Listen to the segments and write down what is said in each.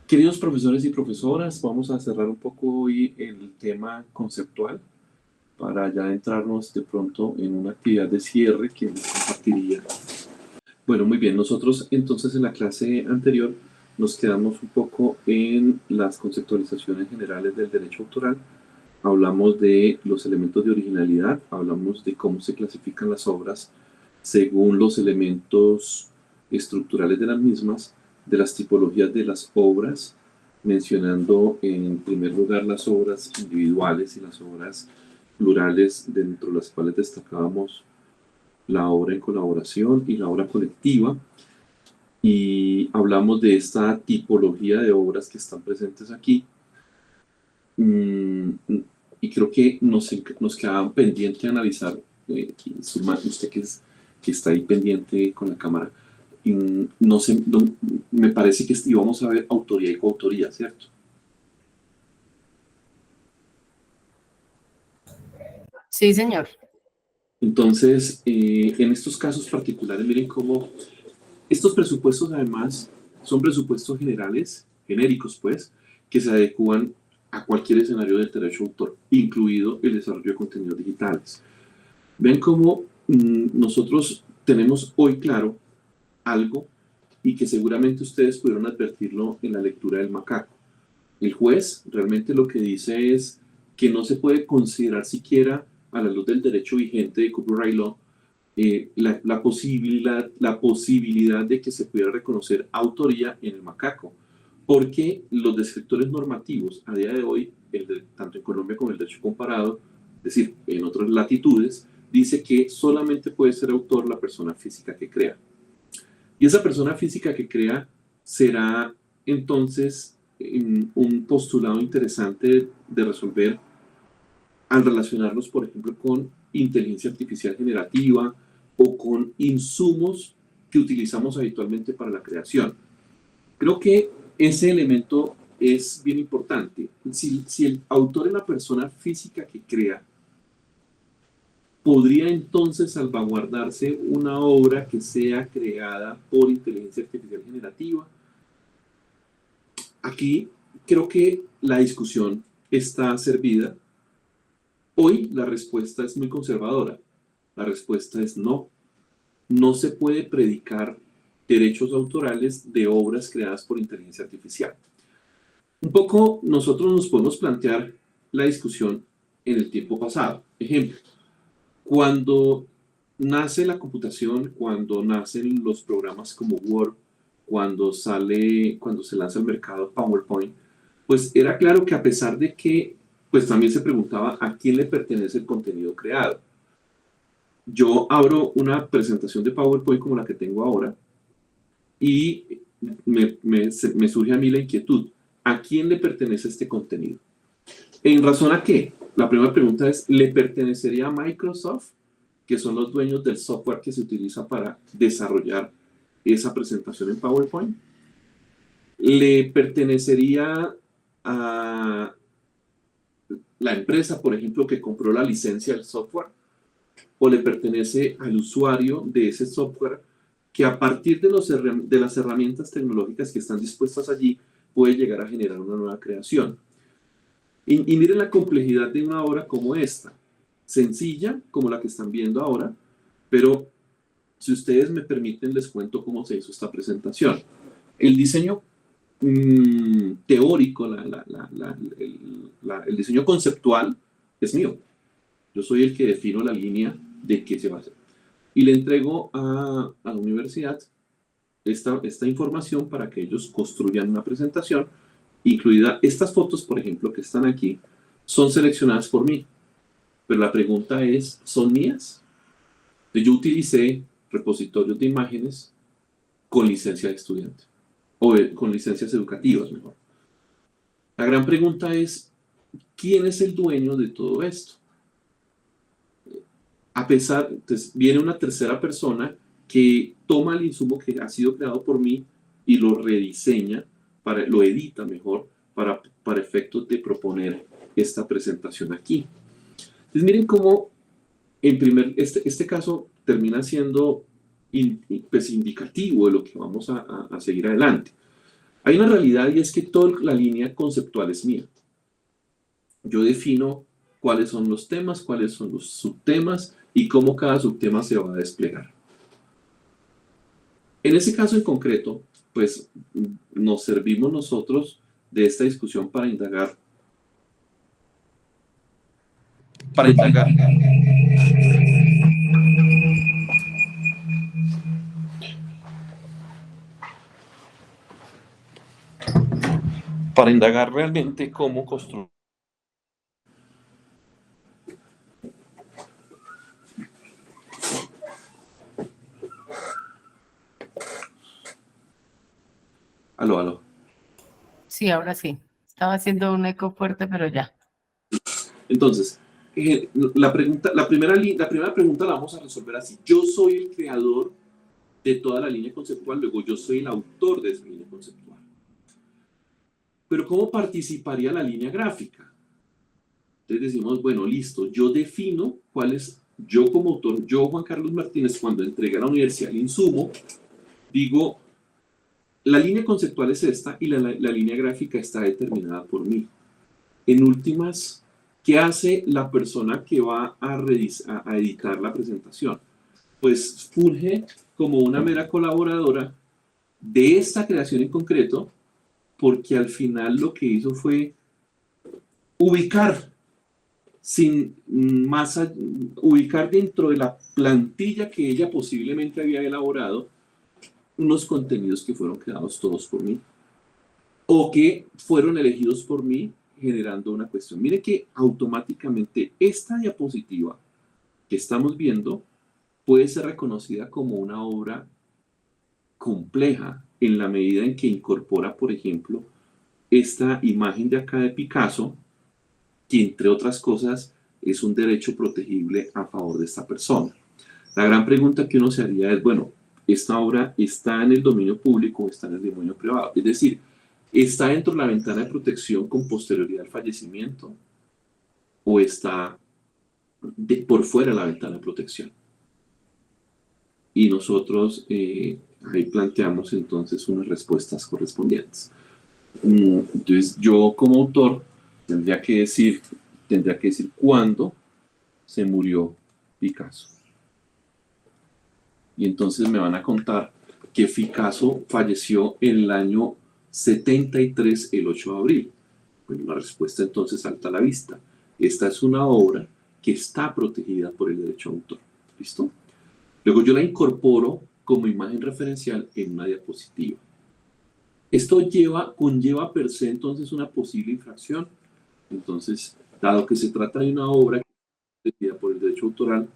Queridos profesores y profesoras, vamos a cerrar un poco hoy el tema conceptual para ya entrarnos de pronto en una actividad de cierre que les compartiría. Bueno, muy bien, nosotros entonces en la clase anterior nos quedamos un poco en las conceptualizaciones generales del derecho autoral. Hablamos de los elementos de originalidad, hablamos de cómo se clasifican las obras según los elementos estructurales de las mismas, de las tipologías de las obras, mencionando en primer lugar las obras individuales y las obras plurales, dentro de las cuales destacábamos la obra en colaboración y la obra colectiva. Y hablamos de esta tipología de obras que están presentes aquí. Y creo que nos quedaba pendiente analizar, usted que está ahí pendiente con la cámara, no sé, me parece que íbamos a ver autoría y coautoría, ¿cierto? Sí, señor. Entonces, en estos casos particulares, miren cómo estos presupuestos además son presupuestos generales, genéricos pues, que se adecúan a cualquier escenario del derecho de autor, incluido el desarrollo de contenidos digitales. Ven cómo nosotros tenemos hoy claro algo y que seguramente ustedes pudieron advertirlo en la lectura del macaco. El juez realmente lo que dice es que no se puede considerar siquiera a la luz del derecho vigente de copyright law la posibilidad de que se pudiera reconocer autoría en el macaco, porque los descriptores normativos a día de hoy, tanto en Colombia como en el derecho comparado, es decir, en otras latitudes, dice que solamente puede ser autor la persona física que crea. Y esa persona física que crea será entonces un postulado interesante de resolver al relacionarnos, por ejemplo, con inteligencia artificial generativa o con insumos que utilizamos habitualmente para la creación. Creo que ese elemento es bien importante. Si el autor es la persona física que crea, ¿podría entonces salvaguardarse una obra que sea creada por inteligencia artificial generativa? Aquí creo que la discusión está servida. Hoy la respuesta es muy conservadora. La respuesta es no. No se puede predicar derechos autorales de obras creadas por inteligencia artificial. Un poco nosotros nos podemos plantear la discusión en el tiempo pasado. Ejemplo, cuando nace la computación, cuando nacen los programas como Word, cuando se lanza al mercado PowerPoint, pues era claro que a pesar de que, pues también se preguntaba a quién le pertenece el contenido creado. Yo abro una presentación de PowerPoint como la que tengo ahora y me surge a mí la inquietud, ¿a quién le pertenece este contenido? ¿En razón a qué? La primera pregunta es, ¿le pertenecería a Microsoft, que son los dueños del software que se utiliza para desarrollar esa presentación en PowerPoint? ¿Le pertenecería a la empresa, por ejemplo, que compró la licencia del software? ¿O le pertenece al usuario de ese software que a partir de las herramientas tecnológicas que están dispuestas allí puede llegar a generar una nueva creación? Y miren la complejidad de una obra como esta, sencilla como la que están viendo ahora, pero si ustedes me permiten les cuento cómo se hizo esta presentación. El diseño teórico, el diseño conceptual es mío. Yo soy el que defino la línea de qué se va a hacer. Y le entrego a la universidad esta información para que ellos construyan una presentación, incluida estas fotos, por ejemplo, que están aquí, son seleccionadas por mí. Pero la pregunta es, ¿son mías? Yo utilicé repositorios de imágenes con licencia de estudiante, o con licencias educativas, mejor. La gran pregunta es, ¿quién es el dueño de todo esto? A pesar, entonces, viene una tercera persona que toma el insumo que ha sido creado por mí y lo rediseña, lo edita mejor, para efectos de proponer esta presentación aquí. Entonces miren cómo este caso termina siendo pues indicativo de lo que vamos a seguir adelante. Hay una realidad y es que toda la línea conceptual es mía. Yo defino cuáles son los temas, cuáles son los subtemas y cómo cada subtema se va a desplegar. En ese caso en concreto, pues nos servimos nosotros de esta discusión para indagar. Para indagar. Para indagar realmente cómo construir. Aló, aló. Sí, ahora sí. Estaba haciendo un eco fuerte, pero ya. Entonces, la primera pregunta la vamos a resolver así. Yo soy el creador de toda la línea conceptual, luego yo soy el autor de esa línea conceptual. Pero ¿cómo participaría la línea gráfica? Entonces decimos, bueno, listo, yo defino cuál es, yo como autor, yo Juan Carlos Martínez, cuando entregué a la universidad el insumo, digo, la línea conceptual es esta y la línea gráfica está determinada por mí. En últimas, ¿qué hace la persona que va a editar la presentación? Pues funge como una mera colaboradora de esta creación en concreto, porque al final lo que hizo fue ubicar, ubicar dentro de la plantilla que ella posiblemente había elaborado unos contenidos que fueron creados todos por mí o que fueron elegidos por mí generando una cuestión. Mire que automáticamente esta diapositiva que estamos viendo puede ser reconocida como una obra compleja en la medida en que incorpora, por ejemplo, esta imagen de acá de Picasso, que entre otras cosas es un derecho protegible a favor de esta persona. La gran pregunta que uno se haría es, bueno, ¿esta obra está en el dominio público o está en el dominio privado? Es decir, ¿está dentro de la ventana de protección con posterioridad al fallecimiento o está por fuera de la ventana de protección? Y nosotros ahí planteamos entonces unas respuestas correspondientes. Entonces yo como autor tendría que decir cuándo se murió Picasso. Y entonces me van a contar que Picasso falleció en el año 73, el 8 de abril. Bueno, la respuesta entonces salta a la vista. Esta es una obra que está protegida por el derecho de autor. ¿Listo? Luego yo la incorporo como imagen referencial en una diapositiva. Esto conlleva per se entonces una posible infracción. Entonces, dado que se trata de una obra protegida por el derecho autoral,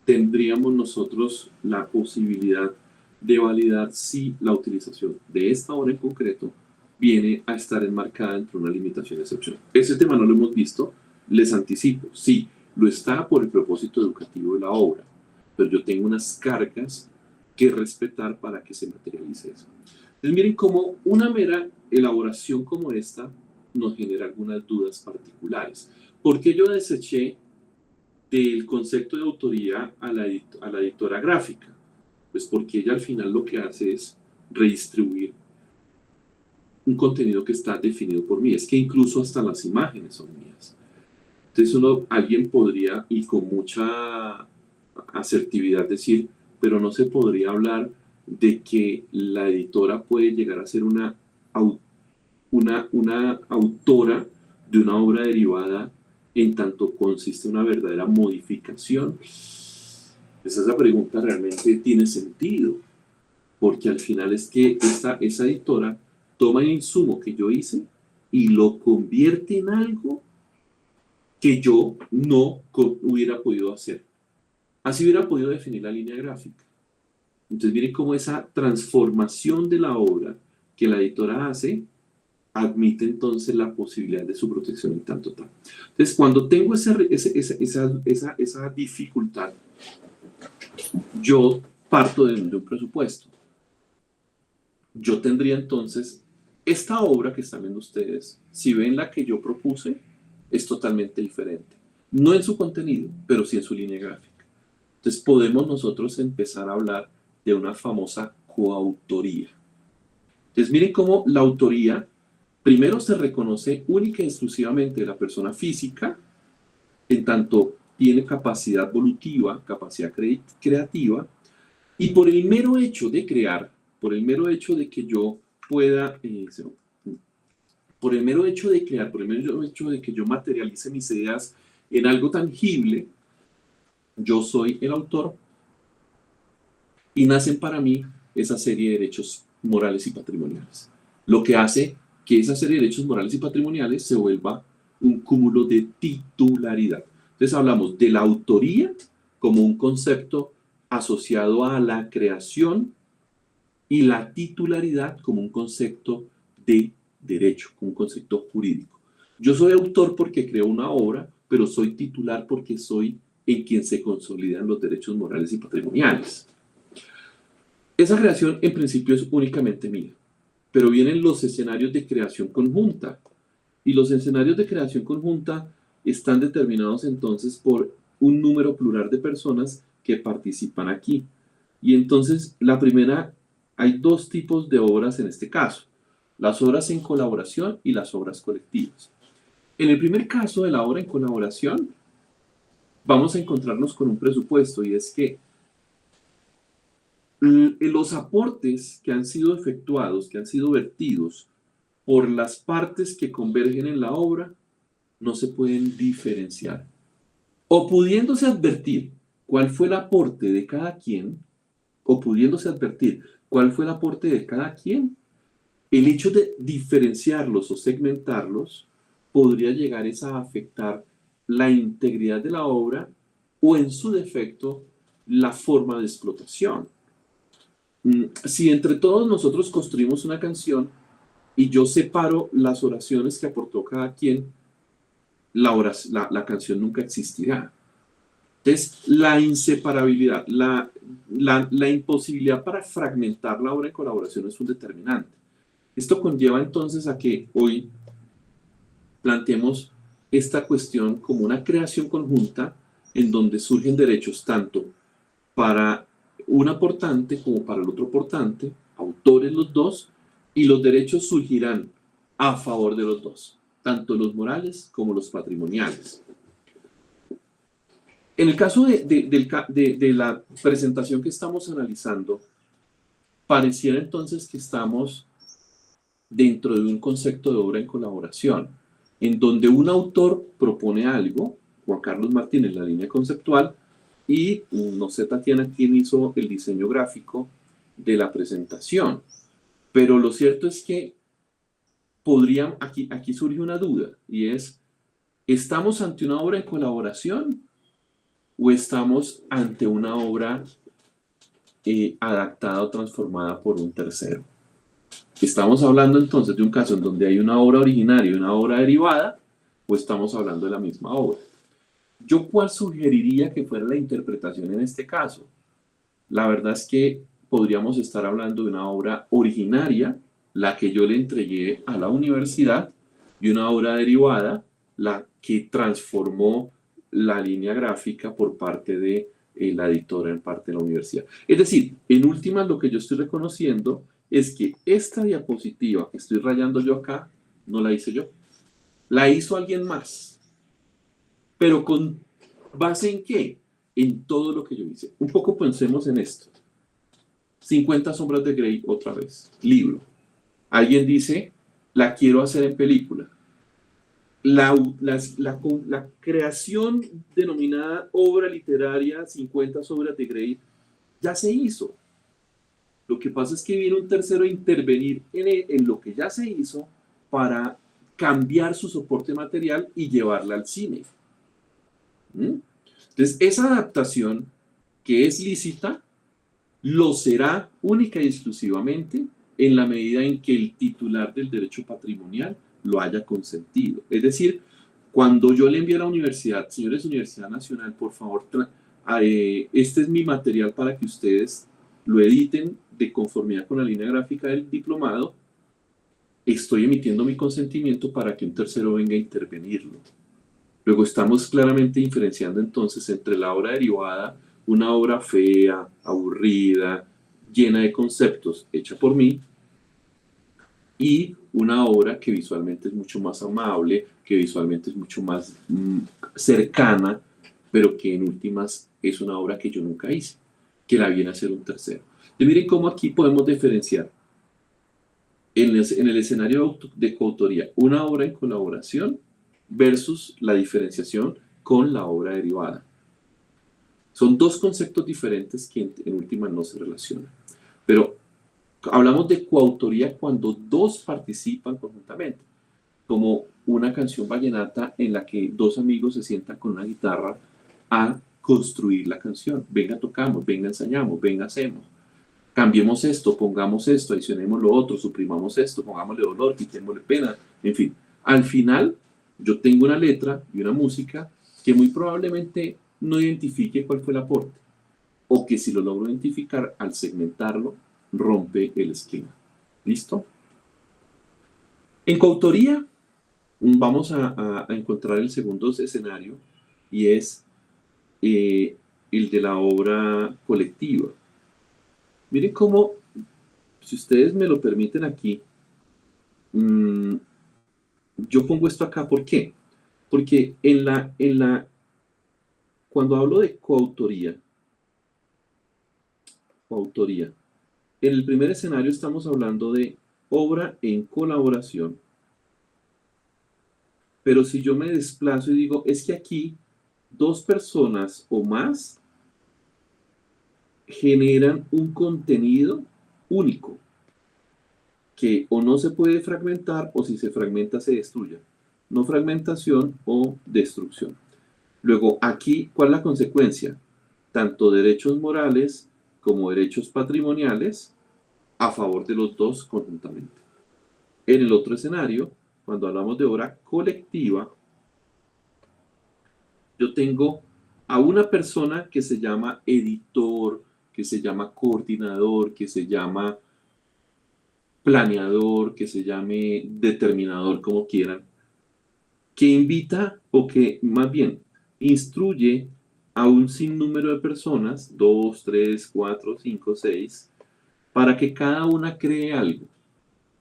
tendríamos nosotros la posibilidad de validar si la utilización de esta obra en concreto viene a estar enmarcada dentro de una limitación excepcional. Ese tema no lo hemos visto, les anticipo, sí, lo está por el propósito educativo de la obra, pero yo tengo unas cargas que respetar para que se materialice eso. Entonces miren cómo una mera elaboración como esta nos genera algunas dudas particulares. ¿Por qué yo deseché del concepto de autoría a la editora gráfica? Pues porque ella al final lo que hace es redistribuir un contenido que está definido por mí. Es que incluso hasta las imágenes son mías. Entonces alguien podría, y con mucha asertividad, decir, pero no se podría hablar de que la editora puede llegar a ser una autora de una obra derivada en tanto consiste en una verdadera modificación. Esa pregunta realmente tiene sentido, porque al final es que esa editora toma el insumo que yo hice y lo convierte en algo que yo no hubiera podido hacer. Así hubiera podido definir la línea gráfica. Entonces miren cómo esa transformación de la obra que la editora hace admite entonces la posibilidad de su protección en tanto tal. Entonces cuando tengo esa dificultad, yo parto de un presupuesto. Yo tendría entonces esta obra que están viendo ustedes, si ven la que yo propuse, es totalmente diferente. No en su contenido, pero sí en su línea gráfica. Entonces podemos nosotros empezar a hablar de una famosa coautoría. Entonces miren cómo la autoría primero se reconoce única y exclusivamente de la persona física, en tanto tiene capacidad volutiva, capacidad creativa, y por el mero hecho de crear, por el mero hecho de que yo pueda, por el mero hecho de crear, por el mero hecho de que yo materialice mis ideas en algo tangible, yo soy el autor y nacen para mí esa serie de derechos morales y patrimoniales. Lo que hace que esa serie de derechos morales y patrimoniales se vuelva un cúmulo de titularidad. Entonces hablamos de la autoría como un concepto asociado a la creación y la titularidad como un concepto de derecho, como un concepto jurídico. Yo soy autor porque creo una obra, pero soy titular porque soy en quien se consolidan los derechos morales y patrimoniales. Esa creación en principio es únicamente mía, pero vienen los escenarios de creación conjunta, y los escenarios de creación conjunta están determinados entonces por un número plural de personas que participan aquí. Y entonces la primera, hay dos tipos de obras en este caso, las obras en colaboración y las obras colectivas. En el primer caso de la obra en colaboración, vamos a encontrarnos con un presupuesto, y es que los aportes que han sido efectuados, que han sido vertidos por las partes que convergen en la obra, no se pueden diferenciar. O pudiéndose advertir cuál fue el aporte de cada quien, o pudiéndose advertir cuál fue el aporte de cada quien, el hecho de diferenciarlos o segmentarlos podría llegar a afectar la integridad de la obra o, en su defecto, la forma de explotación. Si entre todos nosotros construimos una canción y yo separo las oraciones que aportó cada quien, la canción nunca existirá. Entonces, la inseparabilidad, la imposibilidad para fragmentar la obra en colaboración es un determinante. Esto conlleva entonces a que hoy planteemos esta cuestión como una creación conjunta en donde surgen derechos tanto para un aportante como para el otro aportante, autores los dos, y los derechos surgirán a favor de los dos, tanto los morales como los patrimoniales. En el caso de la presentación que estamos analizando, pareciera entonces que estamos dentro de un concepto de obra en colaboración, en donde un autor propone algo, Juan Carlos Martínez, la línea conceptual, y no sé, Tatiana, quién hizo el diseño gráfico de la presentación. Pero lo cierto es que aquí surge una duda, y es, ¿estamos ante una obra en colaboración o estamos ante una obra adaptada o transformada por un tercero? ¿Estamos hablando entonces de un caso en donde hay una obra originaria y una obra derivada, o estamos hablando de la misma obra? ¿Yo cuál sugeriría que fuera la interpretación en este caso? La verdad es que podríamos estar hablando de una obra originaria, la que yo le entregué a la universidad, y una obra derivada, la que transformó la línea gráfica por parte de la editora en parte de la universidad. Es decir, en últimas, lo que yo estoy reconociendo es que esta diapositiva que estoy rayando yo acá, no la hice yo, la hizo alguien más. Pero ¿con base en qué? En todo lo que yo hice. Un poco pensemos en esto. 50 sombras de Grey, otra vez. Libro. Alguien dice, la quiero hacer en película. La creación denominada obra literaria 50 sombras de Grey ya se hizo. Lo que pasa es que viene un tercero a intervenir en lo que ya se hizo para cambiar su soporte material y llevarla al cine. Entonces, esa adaptación que es lícita, lo será única y exclusivamente en la medida en que el titular del derecho patrimonial lo haya consentido. Es decir, cuando yo le envíe a la universidad, señores, Universidad Nacional, por favor, este es mi material para que ustedes lo editen de conformidad con la línea gráfica del diplomado, estoy emitiendo mi consentimiento para que un tercero venga a intervenirlo. Luego estamos claramente diferenciando entonces entre la obra derivada, una obra fea, aburrida, llena de conceptos, hecha por mí, y una obra que visualmente es mucho más amable, que visualmente es mucho más cercana, pero que en últimas es una obra que yo nunca hice, que la viene a hacer un tercero. Y miren cómo aquí podemos diferenciar en el escenario de coautoría una obra en colaboración versus la diferenciación con la obra derivada. Son dos conceptos diferentes que en última no se relacionan. Pero hablamos de coautoría cuando dos participan conjuntamente, como una canción vallenata en la que dos amigos se sientan con una guitarra a construir la canción. Venga, tocamos, venga, ensayamos, venga, hacemos. Cambiemos esto, pongamos esto, adicionemos lo otro, suprimamos esto, pongámosle dolor, quitémosle pena, en fin. Al final, yo tengo una letra y una música que muy probablemente no identifique cuál fue el aporte, o que si lo logro identificar, al segmentarlo, rompe el esquema. ¿Listo? En coautoría, vamos a encontrar el segundo escenario, y es el de la obra colectiva. Miren cómo, si ustedes me lo permiten aquí, yo pongo esto acá, ¿por qué? Porque cuando hablo de coautoría, en el primer escenario estamos hablando de obra en colaboración, pero si yo me desplazo y digo, es que aquí dos personas o más generan un contenido único, que o no se puede fragmentar, o si se fragmenta se destruye. No fragmentación o destrucción. Luego, aquí, ¿cuál es la consecuencia? Tanto derechos morales como derechos patrimoniales a favor de los dos conjuntamente. En el otro escenario, cuando hablamos de obra colectiva, yo tengo a una persona que se llama editor, que se llama coordinador, que se llama planeador, que se llame determinador, como quieran, que invita o que más bien instruye a un sinnúmero de personas, 2, 3, 4, 5, 6, para que cada una cree algo.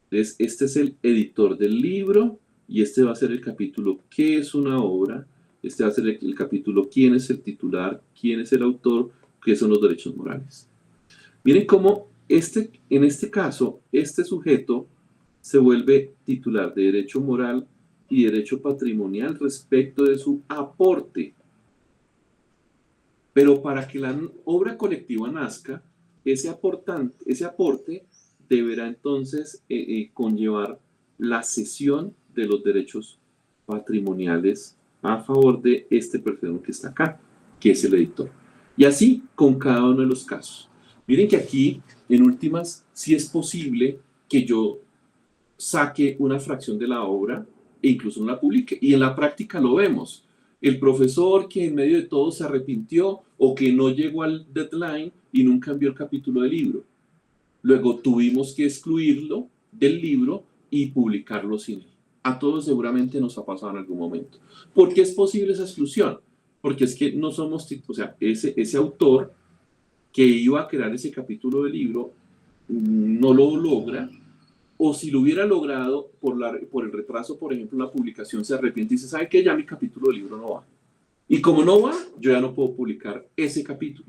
Entonces, este es el editor del libro y este va a ser el capítulo ¿qué es una obra? Este va a ser el capítulo ¿quién es el titular? ¿Quién es el autor? ¿Qué son los derechos morales? Miren cómo en este caso, este sujeto se vuelve titular de derecho moral y derecho patrimonial respecto de su aporte. Pero para que la obra colectiva nazca, ese aporte deberá entonces conllevar la cesión de los derechos patrimoniales a favor de este perfil que está acá, que es el editor. Y así con cada uno de los casos. Miren que aquí, en últimas, sí es posible que yo saque una fracción de la obra e incluso no la publique. Y en la práctica lo vemos. El profesor que en medio de todo se arrepintió o que no llegó al deadline y nunca envió el capítulo del libro. Luego tuvimos que excluirlo del libro y publicarlo sin él. A todos seguramente nos ha pasado en algún momento. ¿Por qué es posible esa exclusión? Porque es que no somos, o sea, ese autor que iba a crear ese capítulo del libro no lo logra, o si lo hubiera logrado por el retraso, por ejemplo, la publicación, se arrepiente y dice, ¿sabe qué? Ya mi capítulo del libro no va. Y como no va, yo ya no puedo publicar ese capítulo.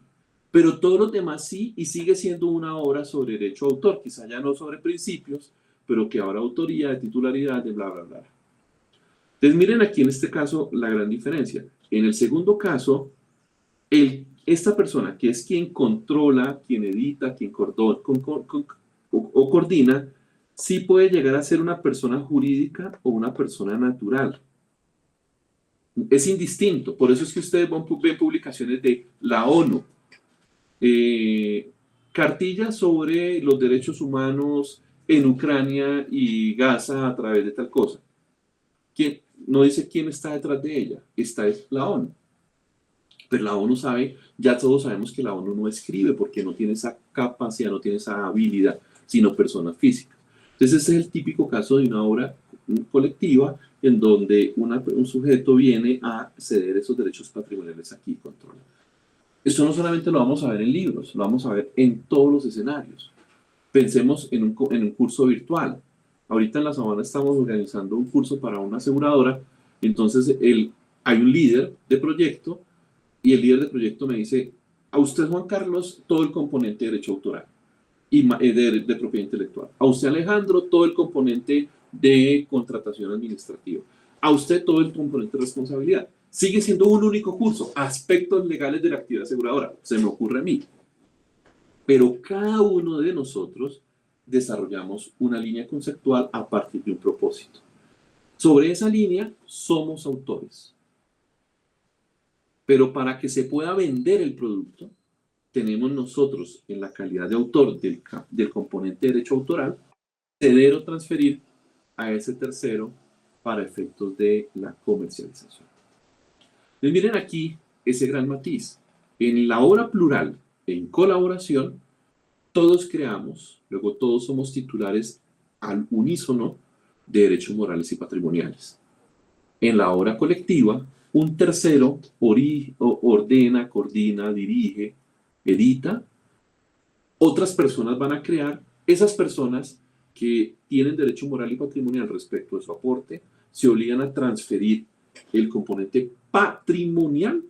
Pero todos los demás sí, y sigue siendo una obra sobre derecho a autor, quizá ya no sobre principios, pero que habrá autoría, de titularidad, de bla, bla, bla. Entonces miren aquí en este caso la gran diferencia. En el segundo caso, esta persona, que es quien controla, quien edita, quien coordina, sí puede llegar a ser una persona jurídica o una persona natural. Es indistinto. Por eso es que ustedes ven publicaciones de la ONU. Cartillas sobre los derechos humanos en Ucrania y Gaza a través de tal cosa. No dice quién está detrás de ella. Esta es la ONU. Pero la ONU sabe, ya todos sabemos que la ONU no escribe porque no tiene esa capacidad, no tiene esa habilidad, sino personas físicas. Entonces ese es el típico caso de una obra colectiva en donde un sujeto viene a ceder esos derechos patrimoniales aquí y controla. Esto no solamente lo vamos a ver en libros, lo vamos a ver en todos los escenarios. Pensemos en un curso virtual. Ahorita en La Sabana estamos organizando un curso para una aseguradora, entonces hay un líder de proyecto y el líder de proyecto me dice, a usted Juan Carlos, todo el componente de derecho autoral y de propiedad intelectual. A usted Alejandro, todo el componente de contratación administrativa. A usted todo el componente de responsabilidad. Sigue siendo un único curso, aspectos legales de la actividad aseguradora, se me ocurre a mí. Pero cada uno de nosotros desarrollamos una línea conceptual a partir de un propósito. Sobre esa línea somos autores. Pero para que se pueda vender el producto, tenemos nosotros, en la calidad de autor del componente de derecho autoral, ceder o transferir a ese tercero para efectos de la comercialización. Entonces, miren aquí ese gran matiz. En la obra plural, en colaboración, todos creamos, luego todos somos titulares al unísono de derechos morales y patrimoniales. En la obra colectiva, un tercero ordena, coordina, dirige, edita. Otras personas van a crear, esas personas que tienen derecho moral y patrimonial respecto de su aporte, se obligan a transferir el componente patrimonial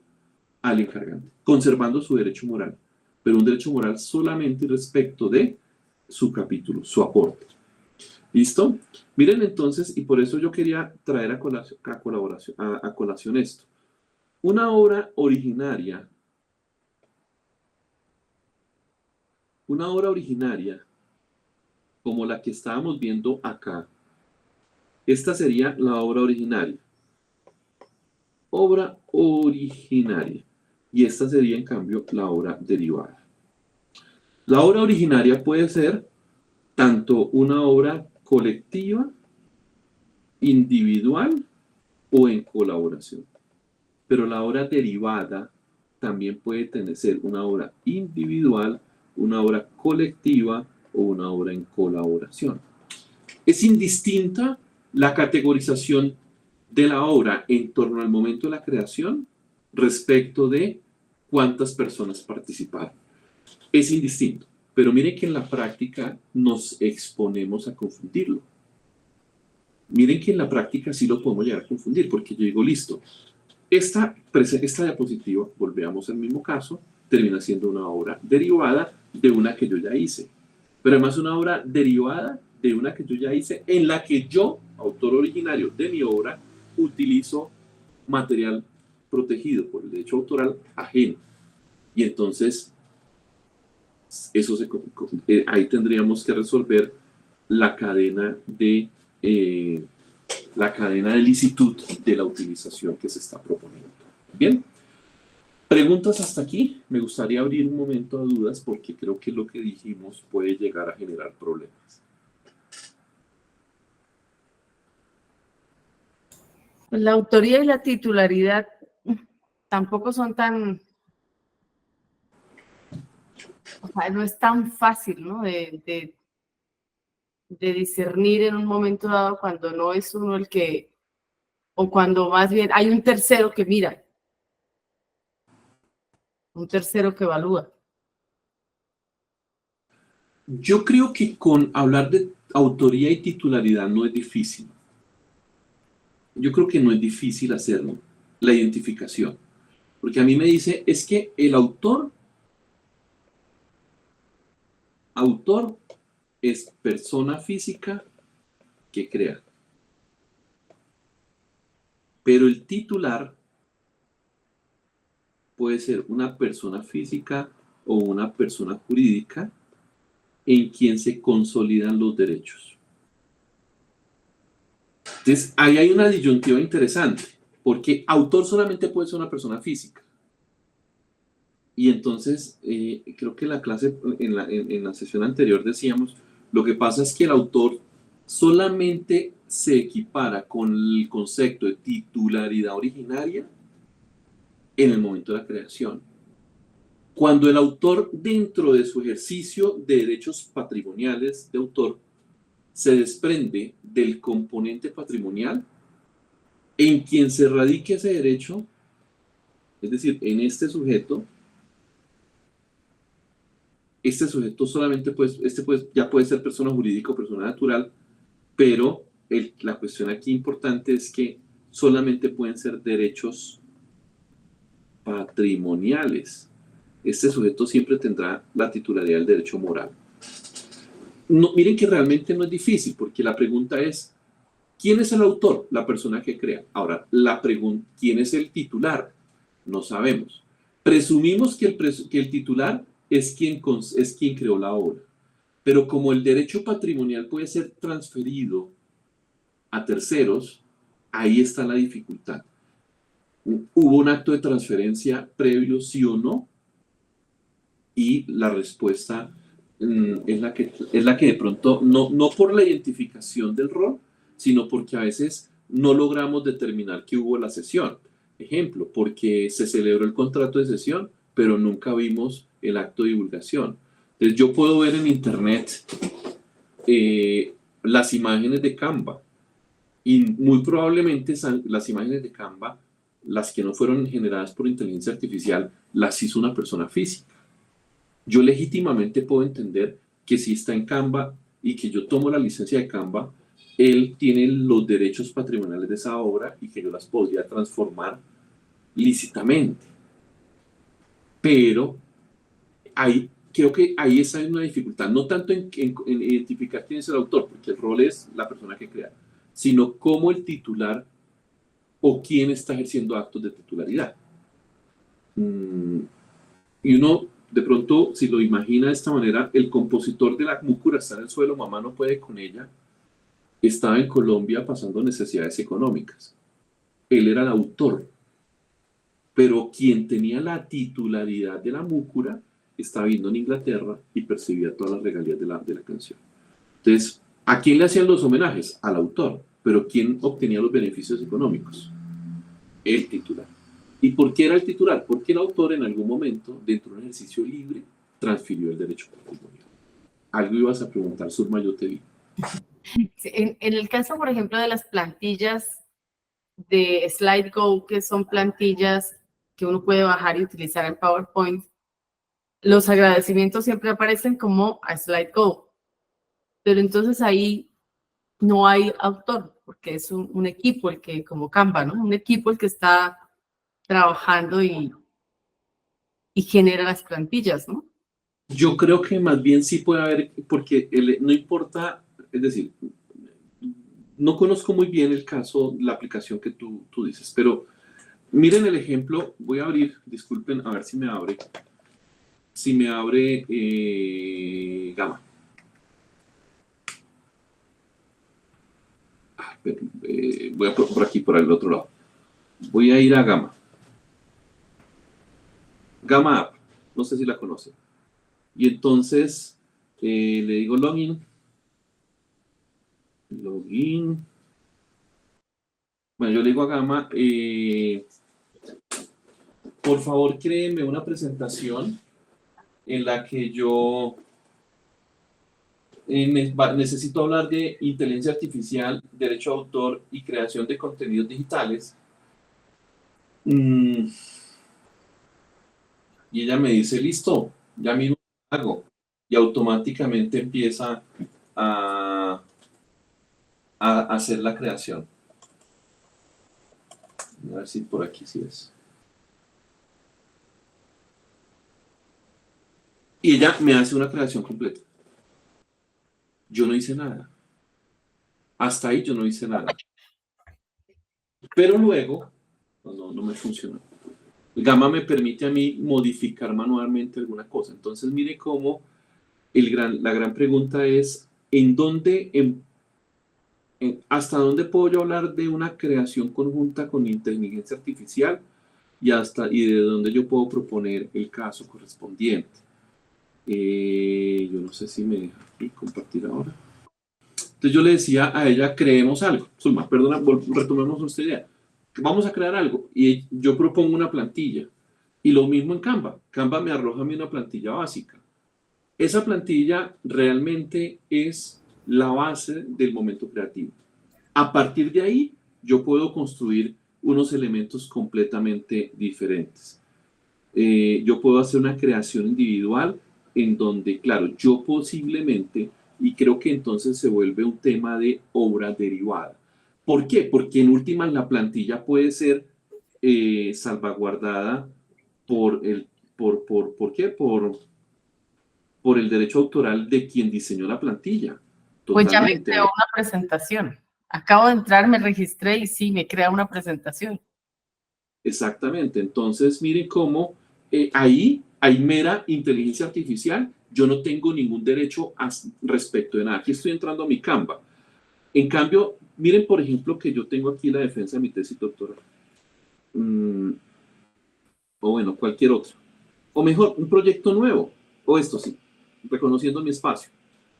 al encargante, conservando su derecho moral, pero un derecho moral solamente respecto de su capítulo, su aporte. ¿Listo? Miren entonces, y por eso yo quería traer a colación esto. Una obra originaria, como la que estábamos viendo acá, esta sería la obra originaria. Obra originaria. Y esta sería, en cambio, la obra derivada. La obra originaria puede ser tanto una obra colectiva, individual o en colaboración. Pero la obra derivada también puede ser una obra individual, una obra colectiva o una obra en colaboración. Es indistinta la categorización de la obra en torno al momento de la creación respecto de cuántas personas participaron. Es indistinto, pero miren que en la práctica nos exponemos a confundirlo. Miren que en la práctica sí lo podemos llegar a confundir, porque yo digo, listo, esta diapositiva, volvemos al mismo caso, termina siendo una obra derivada de una que yo ya hice. Pero además una obra derivada de una que yo ya hice, en la que yo, autor originario de mi obra, utilizo material protegido por el derecho autoral ajeno. Y entonces, ahí tendríamos que resolver la cadena de licitud de la utilización que se está proponiendo. Bien, preguntas hasta aquí. Me gustaría abrir un momento a dudas porque creo que lo que dijimos puede llegar a generar problemas. La autoría y la titularidad tampoco son tan, o sea, no es tan fácil, ¿no? De discernir en un momento dado cuando no es uno el que, o cuando más bien hay un tercero que mira, un tercero que evalúa. Yo creo que con hablar de autoría y titularidad no es difícil. Yo creo que no es difícil hacerlo, la identificación. Porque a mí me dice, es que el autor es persona física que crea. Pero el titular puede ser una persona física o una persona jurídica en quien se consolidan los derechos. Entonces, ahí hay una disyuntiva interesante, porque autor solamente puede ser una persona física. Y entonces, creo que en la clase, en la sesión anterior decíamos, lo que pasa es que el autor solamente se equipara con el concepto de titularidad originaria en el momento de la creación. Cuando el autor, dentro de su ejercicio de derechos patrimoniales de autor, se desprende del componente patrimonial en quien se radique ese derecho, es decir, en este sujeto, este sujeto solamente ya puede ser persona jurídica o persona natural, pero la cuestión aquí importante es que solamente pueden ser derechos patrimoniales. Este sujeto siempre tendrá la titularidad del derecho moral. No, miren que realmente no es difícil, porque la pregunta es, ¿quién es el autor? La persona que crea. Ahora, la pregunta, ¿quién es el titular? No sabemos. Presumimos que el titular es quien creó la obra. Pero como el derecho patrimonial puede ser transferido a terceros, ahí está la dificultad. ¿Hubo un acto de transferencia previo, sí o no? Y la respuesta es la que de pronto, no por la identificación del rol, sino porque a veces no logramos determinar que hubo la cesión. Ejemplo, porque se celebró el contrato de cesión, pero nunca vimos el acto de divulgación. Entonces yo puedo ver en internet las imágenes de Canva, y muy probablemente las imágenes de Canva, las que no fueron generadas por inteligencia artificial, las hizo una persona física. Yo legítimamente puedo entender que si está en Canva y que yo tomo la licencia de Canva, él tiene los derechos patrimoniales de esa obra y que yo las podría transformar lícitamente. Pero creo que ahí está una dificultad, no tanto en identificar quién es el autor, porque el rol es la persona que crea, sino cómo el titular o quién está ejerciendo actos de titularidad. Y uno, de pronto, si lo imagina de esta manera, el compositor de la múcura está en el suelo, mamá no puede con ella, estaba en Colombia pasando necesidades económicas. Él era el autor, pero quien tenía la titularidad de la múcura estaba viviendo en Inglaterra y percibía todas las regalías de la canción. Entonces, ¿a quién le hacían los homenajes? Al autor. Pero ¿quién obtenía los beneficios económicos? El titular. ¿Y por qué era el titular? Porque el autor en algún momento, dentro de un ejercicio libre, transfirió el derecho patrimonial. Algo ibas a preguntar, Surma, yo te vi. Sí, en el caso, por ejemplo, de las plantillas de SlideGo, que son plantillas que uno puede bajar y utilizar en PowerPoint, los agradecimientos siempre aparecen como a SlideGo, pero entonces ahí no hay autor, porque es un equipo el que, como Canva, ¿no? Un equipo el que está trabajando y genera las plantillas, ¿no? Yo creo que más bien sí puede haber, porque no importa, es decir, no conozco muy bien el caso, la aplicación que tú dices, pero miren el ejemplo, voy a abrir, disculpen, a ver si me abre Gamma. Voy a por aquí, por el otro lado. Voy a ir a Gamma. Gamma App, no sé si la conocen. Y entonces le digo login. Bueno, yo le digo a Gamma, por favor, créeme una presentación en la que yo necesito hablar de inteligencia artificial, derecho a autor y creación de contenidos digitales. Y ella me dice, listo, ya mismo hago. Y automáticamente empieza a hacer la creación. A ver si por aquí sí es. Y ella me hace una creación completa. Yo no hice nada. Hasta ahí yo no hice nada. Pero luego, no me funcionó. Gamma me permite a mí modificar manualmente alguna cosa. Entonces, mire cómo la gran pregunta es, ¿hasta dónde puedo yo hablar de una creación conjunta con inteligencia artificial y de dónde yo puedo proponer el caso correspondiente? Yo no sé si me deja compartir ahora. Entonces yo le decía a ella, creemos algo. Zulma, perdona, retomemos nuestra idea. Vamos a crear algo y yo propongo una plantilla. Y lo mismo en Canva. Canva me arroja a mí una plantilla básica. Esa plantilla realmente es la base del momento creativo. A partir de ahí, yo puedo construir unos elementos completamente diferentes. Yo puedo hacer una creación individual en donde, claro, yo posiblemente, y creo que entonces se vuelve un tema de obra derivada. ¿Por qué? Porque en últimas la plantilla puede ser salvaguardada por el, ¿por qué? Por el derecho autoral de quien diseñó la plantilla. Pues ya me Totalmente. creó una presentación. Acabo de entrar, me registré y sí, me crea una presentación. Exactamente. Entonces, miren cómo ahí hay mera inteligencia artificial. Yo no tengo ningún derecho respecto de nada. Aquí estoy entrando a mi Canva. En cambio, miren, por ejemplo, que yo tengo aquí la defensa de mi tesis doctoral. O bueno, cualquier otro. O mejor, un proyecto nuevo. O esto sí, reconociendo mi espacio.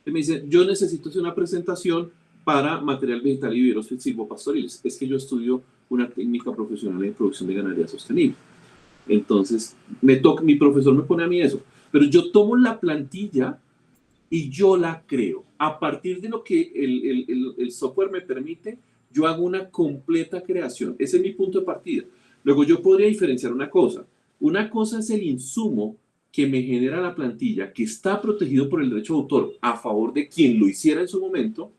Y me dice, yo necesito hacer una presentación para material vegetal y viveros silvopastoriles. Es que yo estudio una técnica profesional en producción de ganadería sostenible. Entonces, mi profesor me pone a mí eso. Pero yo tomo la plantilla y yo la creo. A partir de lo que el software me permite, yo hago una completa creación. Ese es mi punto de partida. Luego yo podría diferenciar una cosa. Una cosa es el insumo que me genera la plantilla, que está protegido por el derecho de autor a favor de quien lo hiciera en su momento.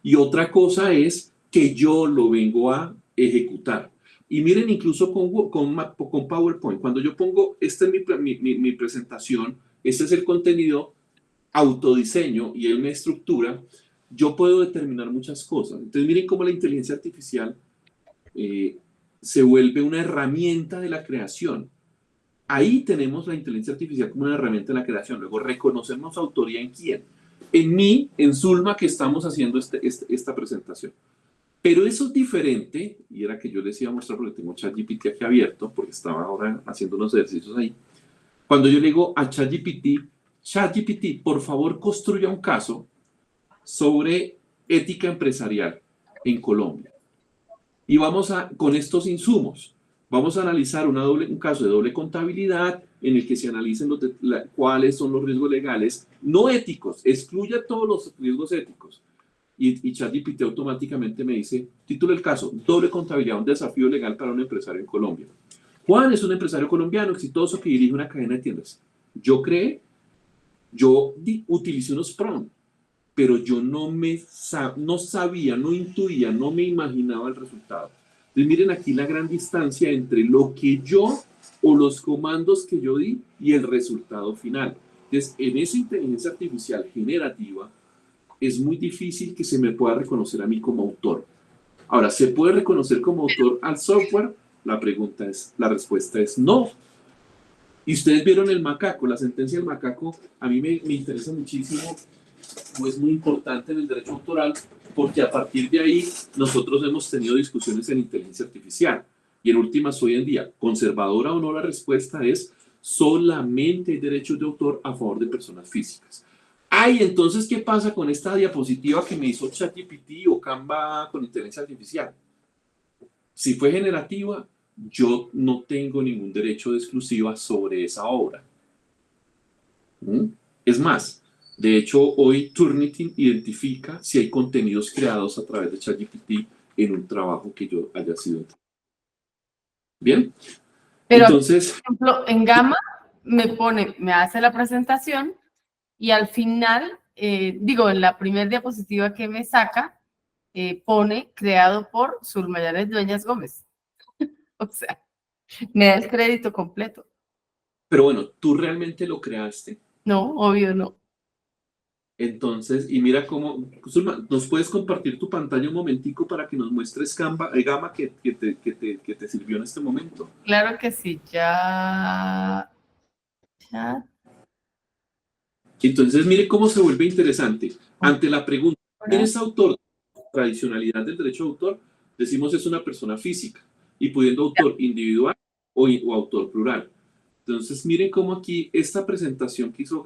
Y otra cosa es que yo lo vengo a ejecutar. Y miren, incluso con PowerPoint, cuando yo pongo, esta es mi presentación, este es el contenido, autodiseño y él me estructura, yo puedo determinar muchas cosas. Entonces miren cómo la inteligencia artificial se vuelve una herramienta de la creación. Ahí tenemos la inteligencia artificial como una herramienta de la creación. Luego reconocemos autoría en quién. En mí, en Zulma, que estamos haciendo esta presentación. Pero eso es diferente, y era que yo les iba a mostrar porque tengo ChatGPT aquí abierto, porque estaba ahora haciendo unos ejercicios ahí. Cuando yo le digo a ChatGPT, por favor construya un caso sobre ética empresarial en Colombia. Y con estos insumos, vamos a analizar un caso de doble contabilidad en el que se analicen cuáles son los riesgos legales, no éticos, excluya todos los riesgos éticos. Y ChatGPT automáticamente me dice, título del caso, doble contabilidad, un desafío legal para un empresario en Colombia. Juan es un empresario colombiano exitoso que dirige una cadena de tiendas. Yo utilicé unos prompts, pero yo no sabía, no intuía, no me imaginaba el resultado. Entonces miren aquí la gran distancia entre lo que yo o los comandos que yo di y el resultado final. Entonces en esa inteligencia artificial generativa es muy difícil que se me pueda reconocer a mí como autor. Ahora, ¿se puede reconocer como autor al software? La respuesta es no. Y ustedes vieron el macaco, la sentencia del macaco, a mí me interesa muchísimo, o es muy importante en el derecho autoral, porque a partir de ahí nosotros hemos tenido discusiones en inteligencia artificial. Y en últimas, hoy en día, conservadora o no, la respuesta es solamente derechos de autor a favor de personas físicas. Ay, entonces, ¿qué pasa con esta diapositiva que me hizo ChatGPT o Canva con inteligencia artificial? Si fue generativa, yo no tengo ningún derecho de exclusiva sobre esa obra. Es más, de hecho, hoy Turnitin identifica si hay contenidos creados a través de ChatGPT en un trabajo que yo haya sido. Bien. Pero, entonces, por ejemplo, en Gamma me hace la presentación y al final, en la primera diapositiva que me saca, pone creado por Zulma Dueñas Gómez. O sea, me da el crédito completo. pero bueno, ¿tú realmente lo creaste? No, obvio no. Entonces, y mira cómo, Zulma, ¿nos puedes compartir tu pantalla un momentico para que nos muestres Gamma que te sirvió en este momento? Claro que sí, ya. Entonces, mire cómo se vuelve interesante. Ante la pregunta, ¿quién es autor? Tradicionalidad del derecho de autor, decimos es una persona física y pudiendo autor individual o autor plural. Entonces, miren cómo aquí esta presentación que hizo,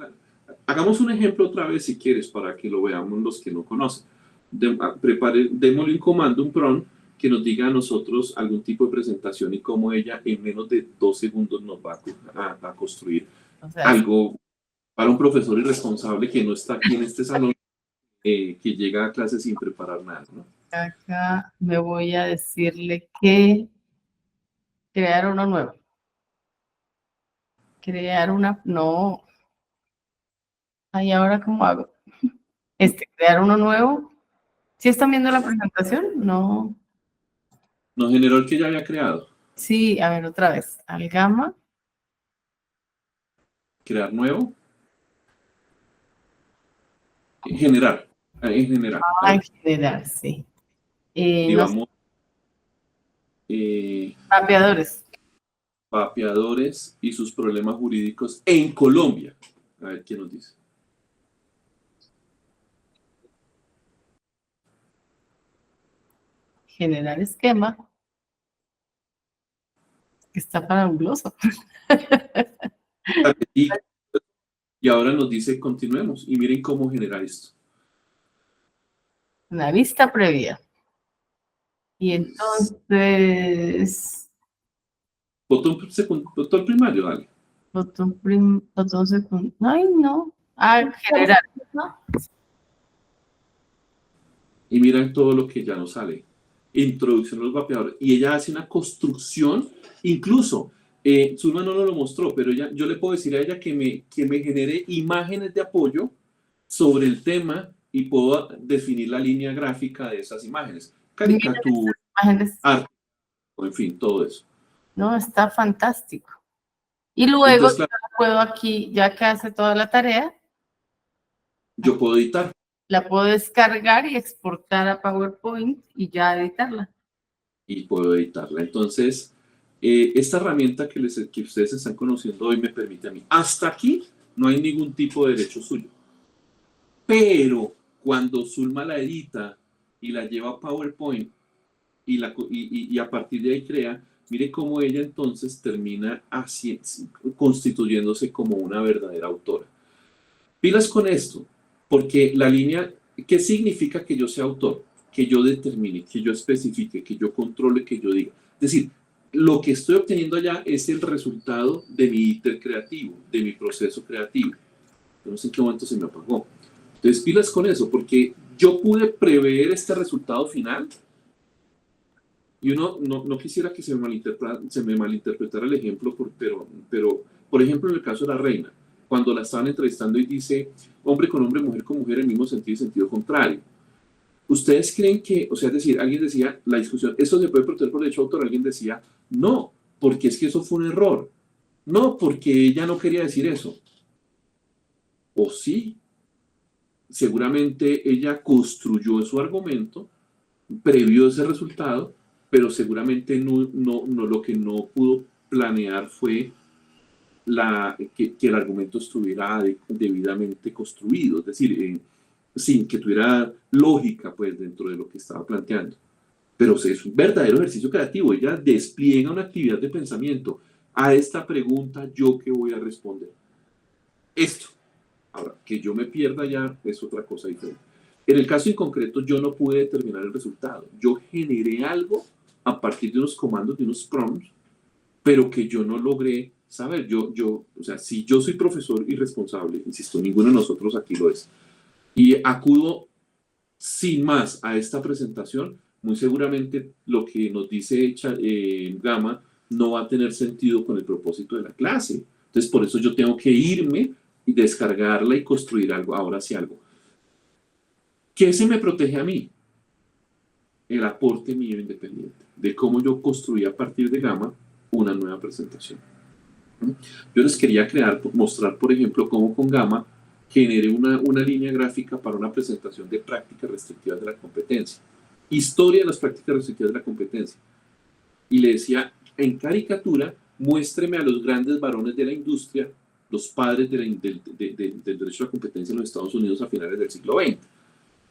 hagamos un ejemplo otra vez si quieres para que lo veamos los que no conocen. Démosle un comando, un prompt que nos diga a nosotros algún tipo de presentación y cómo ella en menos de 2 segundos nos va a construir algo para un profesor irresponsable que no está aquí en este salón, que llega a clase sin preparar nada, ¿no? Acá me voy a decirle que crear uno nuevo. No. Ahí ahora, ¿cómo hago? Crear uno nuevo. ¿Sí están viendo la presentación? No. Nos generó el que ya había creado. Sí, a ver, otra vez. Algama. Crear nuevo. Generar. En general. A En ver, general, sí. y No sé, vamos. mapeadores. Vapeadores y sus problemas jurídicos en Colombia. A ver qué nos dice. Generar esquema. Está para un gloso. Y ahora nos dice continuemos. Y miren cómo generar esto. Una vista previa. Y entonces, Botón primario, dale. botón segundo. Ay, no. Ah, generar. Y miren todo lo que ya nos sale. Introducción a los vapeadores. Y ella hace una construcción, incluso, Zulma no nos lo mostró, pero yo le puedo decir a ella que me genere imágenes de apoyo sobre el tema y puedo definir la línea gráfica de esas imágenes. Caricatura, Imágenes. arte, en fin, todo eso. No, está fantástico. Y luego Entonces, yo puedo aquí, ya que hace toda la tarea, yo puedo editar. la puedo descargar y exportar a PowerPoint y ya editarla. Y puedo editarla. Entonces, esta herramienta que ustedes están conociendo hoy me permite a mí. Hasta aquí no hay ningún tipo de derecho suyo. Pero cuando Zulma la edita y la lleva a PowerPoint y a partir de ahí crea, mire cómo ella entonces termina constituyéndose como una verdadera autora. Pilas con esto, porque la línea, ¿qué significa que yo sea autor? Que yo determine, que yo especifique, que yo controle, que yo diga. Es decir, lo que estoy obteniendo allá es el resultado de mi íter creativo, de mi proceso creativo. Yo no sé en qué momento se me apagó. Entonces, pilas con eso, porque yo pude prever este resultado final y uno no quisiera que se me malinterpretara el ejemplo, pero, por ejemplo, en el caso de la reina, cuando la estaban entrevistando y dice hombre con hombre, mujer con mujer, en el mismo sentido y sentido contrario. ¿Ustedes creen que, o sea, es decir, alguien decía, la discusión, ¿esto se puede proteger por derecho de autor? Alguien decía, no, porque es que eso fue un error. No, porque ella no quería decir eso. O sí, seguramente ella construyó su argumento, previó ese resultado, pero seguramente no lo que no pudo planear fue que el argumento estuviera debidamente construido, es decir, sin que tuviera lógica pues, dentro de lo que estaba planteando. Pero es un verdadero ejercicio creativo, ella despliega una actividad de pensamiento. A esta pregunta, ¿yo qué voy a responder? Esto. Ahora, que yo me pierda ya es otra cosa diferente. En el caso en concreto, yo no pude determinar el resultado. Yo generé algo a partir de unos comandos, de unos prompts, pero que yo no logré saber. O sea, si yo soy profesor irresponsable, insisto, ninguno de nosotros aquí lo es, y acudo sin más a esta presentación, muy seguramente lo que nos dice Gama no va a tener sentido con el propósito de la clase. Entonces, por eso yo tengo que irme y descargarla y construir algo, ahora sí algo. ¿Qué se me protege a mí? El aporte mío independiente, de cómo yo construí a partir de Gama una nueva presentación. Yo les quería mostrar, por ejemplo, cómo con Gama generé una línea gráfica para una presentación de prácticas restrictivas de la competencia. Historia de las prácticas restrictivas de la competencia. Y le decía, en caricatura, muéstreme a los grandes varones de la industria, los padres del derecho a la competencia en los Estados Unidos a finales del siglo XX.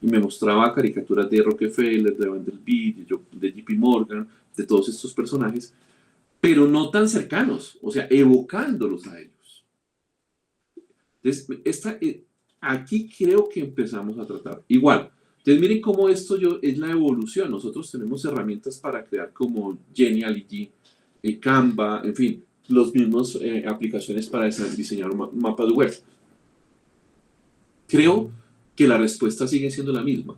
Y me mostraba caricaturas de Rockefeller, de Vanderbilt, de JP Morgan, de todos estos personajes, pero no tan cercanos, o sea, evocándolos a ellos. Entonces, aquí creo que empezamos a tratar. Igual, entonces miren cómo esto es la evolución. Nosotros tenemos herramientas para crear como Geniality, Canva, en fin, los mismos aplicaciones para diseñar mapas web. Creo que la respuesta sigue siendo la misma.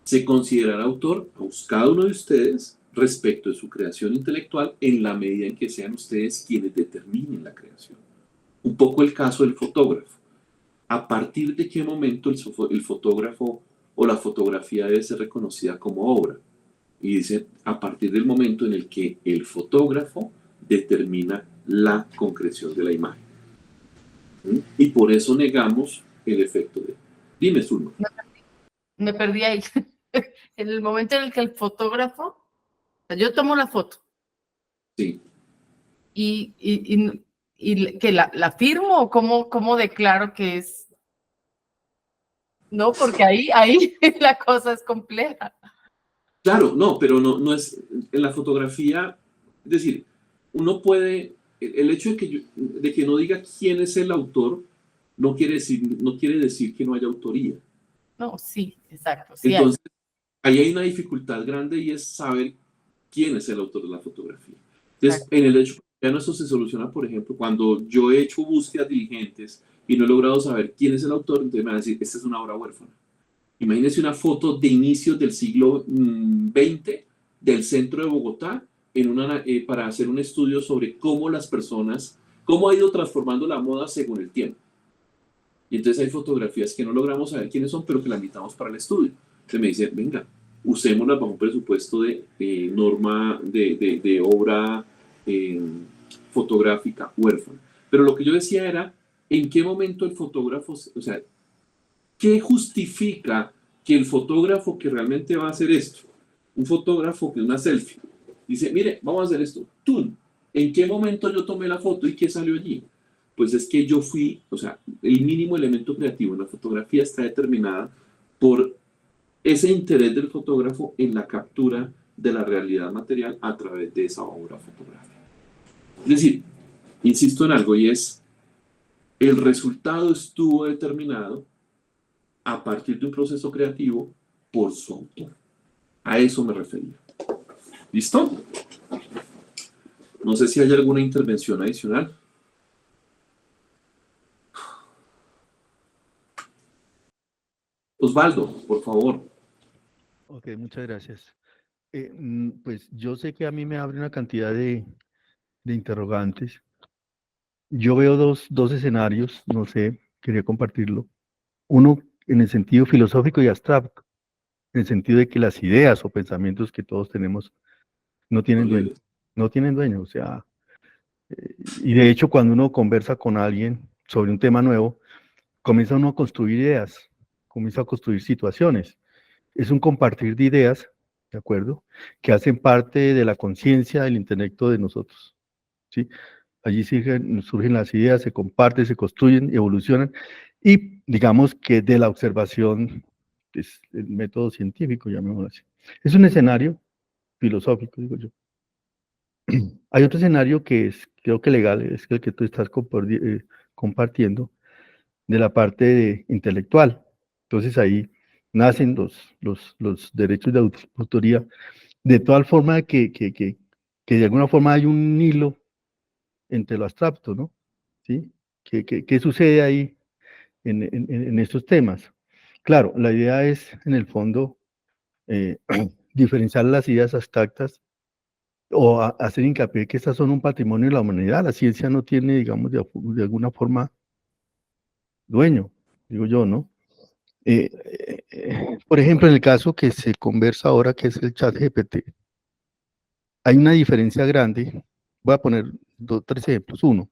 Se considerará autor a cada uno de ustedes respecto de su creación intelectual en la medida en que sean ustedes quienes determinen la creación. Un poco el caso del fotógrafo. ¿A partir de qué momento el fotógrafo o la fotografía debe ser reconocida como obra? Y dice, a partir del momento en el que el fotógrafo determina la concreción de la imagen. ¿Mm? Y por eso negamos el efecto de... Dime, Zulma. Me perdí ahí. En el momento en el que el fotógrafo, o sea, yo tomo la foto Sí. y que la firmo o cómo declaro que es. No, porque ahí la cosa es compleja. Claro, no, pero no es en la fotografía, es decir, uno puede, el hecho de que no diga quién es el autor, no quiere decir que no haya autoría. No, sí, exacto. Sí hay. Entonces, ahí hay una dificultad grande y es saber quién es el autor de la fotografía. Entonces, Exacto. en el hecho cotidiano eso se soluciona, por ejemplo, cuando yo he hecho búsquedas diligentes y no he logrado saber quién es el autor, entonces me van a decir, esta es una obra huérfana. Imagínense una foto de inicios del siglo XX del centro de Bogotá para hacer un estudio sobre cómo las personas, cómo ha ido transformando la moda según el tiempo. Y entonces hay fotografías que no logramos saber quiénes son, pero que la invitamos para el estudio. Entonces me dice, venga, usémoslas bajo un presupuesto de norma de obra fotográfica huérfana. Pero lo que yo decía era, ¿en qué momento el fotógrafo, o sea, qué justifica que el fotógrafo que realmente va a hacer esto, un fotógrafo que es una selfie, dice, mire, vamos a hacer esto, tú, ¿en qué momento yo tomé la foto y qué salió allí? Pues es que yo fui, o sea, el mínimo elemento creativo en la fotografía está determinada por ese interés del fotógrafo en la captura de la realidad material a través de esa obra fotográfica. Es decir, insisto en algo y es, el resultado estuvo determinado a partir de un proceso creativo por su autor. A eso me refería. ¿Listo? No sé si hay alguna intervención adicional. Osvaldo, por favor. Ok, muchas gracias. Pues yo sé que a mí me abre una cantidad de interrogantes. Yo veo dos escenarios, no sé, quería compartirlo. Uno en el sentido filosófico y abstracto, en el sentido de que las ideas o pensamientos que todos tenemos no tienen dueño, no tienen dueño, o sea, y de hecho cuando uno conversa con alguien sobre un tema nuevo, comienza uno a construir ideas, comienza a construir situaciones. Es un compartir de ideas, ¿de acuerdo? Que hacen parte de la conciencia, del intelecto de nosotros, ¿sí? Allí surgen las ideas, se comparten, se construyen, evolucionan, y digamos que de la observación, es el método científico, llamémoslo así. Es un escenario filosófico, digo yo. Hay otro escenario que es, creo que legal, es el que tú estás compartiendo, de la parte intelectual. Entonces ahí nacen los derechos de autoría, de tal forma que de alguna forma hay un hilo entre lo abstracto, ¿no? ¿Sí? ¿Qué sucede ahí en estos temas? Claro, la idea es, en el fondo, diferenciar las ideas abstractas o hacer hincapié que estas son un patrimonio de la humanidad. La ciencia no tiene, digamos, de alguna forma dueño, digo yo, ¿no? Por ejemplo, en el caso que se conversa ahora, que es el chat GPT, hay una diferencia grande. Voy a poner tres ejemplos. Uno,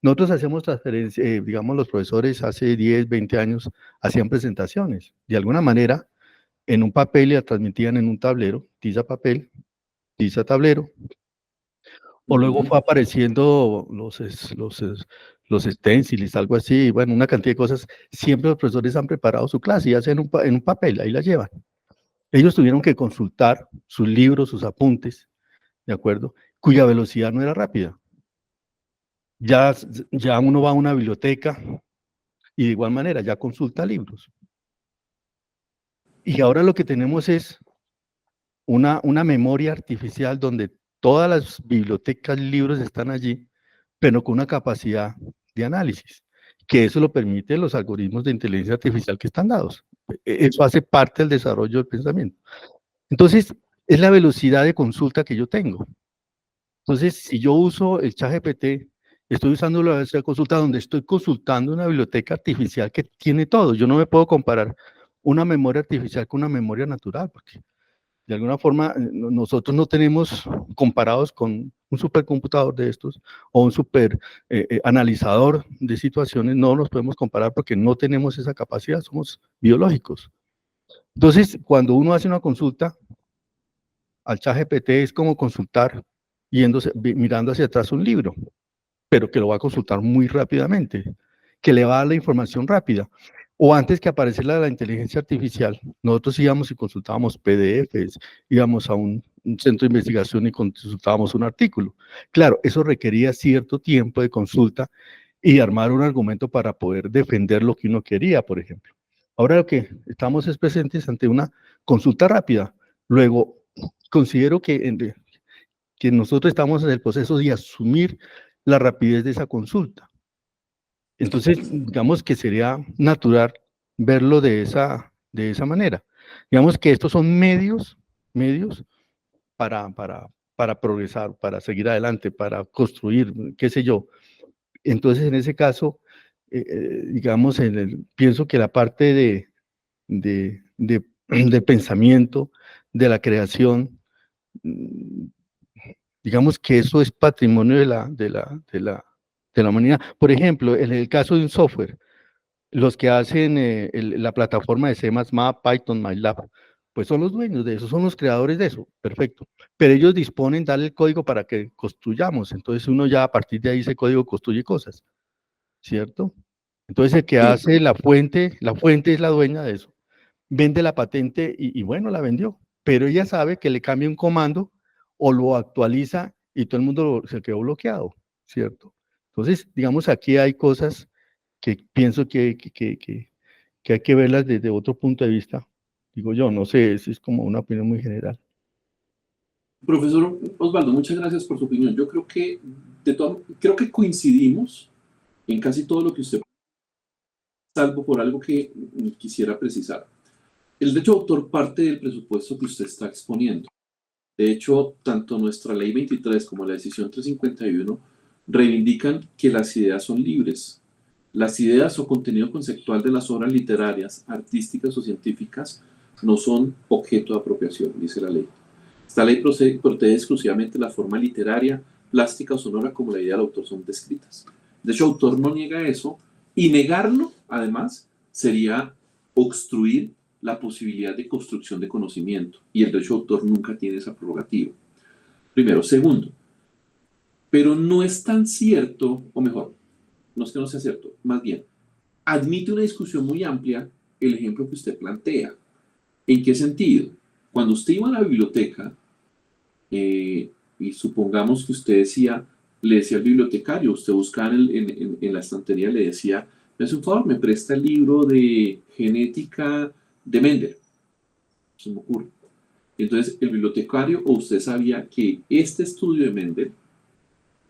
nosotros hacemos transferencia, digamos, los profesores hace 10, 20 años hacían presentaciones. De alguna manera, en un papel y la transmitían en un tablero, tiza papel, tiza tablero, o luego fue apareciendo los stencils, algo así, bueno, una cantidad de cosas. Siempre los profesores han preparado su clase y hacen en un papel, ahí la llevan. Ellos tuvieron que consultar sus libros, sus apuntes, ¿de acuerdo? Cuya velocidad no era rápida. Ya uno va a una biblioteca y de igual manera ya consulta libros. Y ahora lo que tenemos es una memoria artificial donde todas las bibliotecas, libros están allí, pero con una capacidad de análisis, que eso lo permiten los algoritmos de inteligencia artificial que están dados. Eso hace parte del desarrollo del pensamiento. Entonces, es la velocidad de consulta que yo tengo. Entonces, si yo uso el ChatGPT Estoy usando la velocidad de consulta donde estoy consultando una biblioteca artificial que tiene todo. Yo no me puedo comparar una memoria artificial con una memoria natural, porque de alguna forma nosotros no tenemos comparados con un supercomputador de estos o un super analizador de situaciones, no nos podemos comparar porque no tenemos esa capacidad, somos biológicos. Entonces, cuando uno hace una consulta al ChatGPT es como consultar mirando hacia atrás un libro, pero que lo va a consultar muy rápidamente, que le va a dar la información rápida. O antes que apareciera la inteligencia artificial, nosotros íbamos y consultábamos PDFs, íbamos a un centro de investigación y consultábamos un artículo. Claro, eso requería cierto tiempo de consulta y armar un argumento para poder defender lo que uno quería, por ejemplo. Ahora lo que estamos es presentes ante una consulta rápida. Luego, considero que nosotros estamos en el proceso de asumir la rapidez de esa consulta. Entonces, digamos que sería natural verlo de esa manera. Digamos que estos son medios para progresar, para seguir adelante, para construir, qué sé yo. Entonces, en ese caso, digamos, pienso que la parte de pensamiento, de la creación, digamos que eso es patrimonio de la humanidad. Por ejemplo, en el caso de un software, los que hacen la plataforma de C++, Python, MATLAB, pues son los dueños de eso, son los creadores de eso, perfecto. Pero ellos disponen, darle el código para que construyamos, entonces uno ya a partir de ahí ese código construye cosas, ¿cierto? Entonces el que hace la fuente es la dueña de eso. Vende la patente y bueno, la vendió, pero ella sabe que le cambia un comando o lo actualiza y todo el mundo se quedó bloqueado, ¿cierto? Entonces, digamos, aquí hay cosas que pienso que hay que verlas desde otro punto de vista. Digo yo, no sé, es como una opinión muy general. Profesor Osvaldo, muchas gracias por su opinión. Yo creo que, creo que coincidimos en casi todo lo que usted, salvo por algo que quisiera precisar. El derecho de autor parte del presupuesto que usted está exponiendo. De hecho, tanto nuestra ley 23 como la decisión 351 reivindican que las ideas son libres. Las ideas o contenido conceptual de las obras literarias, artísticas o científicas no son objeto de apropiación, dice la ley. Esta ley protege exclusivamente la forma literaria, plástica o sonora como la idea del autor son descritas. De hecho, el autor no niega eso y negarlo, además, sería obstruir la posibilidad de construcción de conocimiento y el derecho de autor nunca tiene esa prerrogativa. Primero. Segundo, pero no es tan cierto, o mejor, no es que no sea cierto, más bien, admite una discusión muy amplia el ejemplo que usted plantea. ¿En qué sentido? Cuando usted iba a la biblioteca, y supongamos que usted le decía al bibliotecario, usted buscaba en la estantería, le decía, me hace un favor, me presta el libro de genética de Mendel. Se me ocurre. Entonces, el bibliotecario o usted sabía que este estudio de Mendel,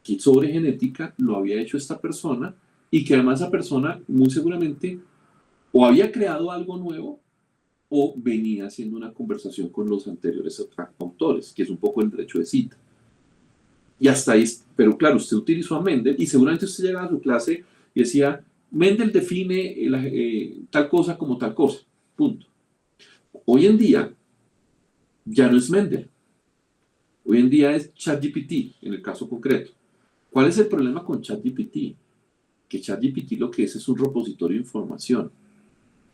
que sobre genética, lo había hecho esta persona y que además esa persona muy seguramente o había creado algo nuevo o venía haciendo una conversación con los anteriores autores, que es un poco el derecho de cita. Y hasta ahí, pero claro, usted utilizó a Mendel y seguramente usted llegaba a su clase y decía, Mendel define tal cosa como tal cosa, punto. Hoy en día ya no es Mendel, hoy en día es ChatGPT en el caso concreto. ¿Cuál es el problema con ChatGPT? Que ChatGPT lo que es un repositorio de información.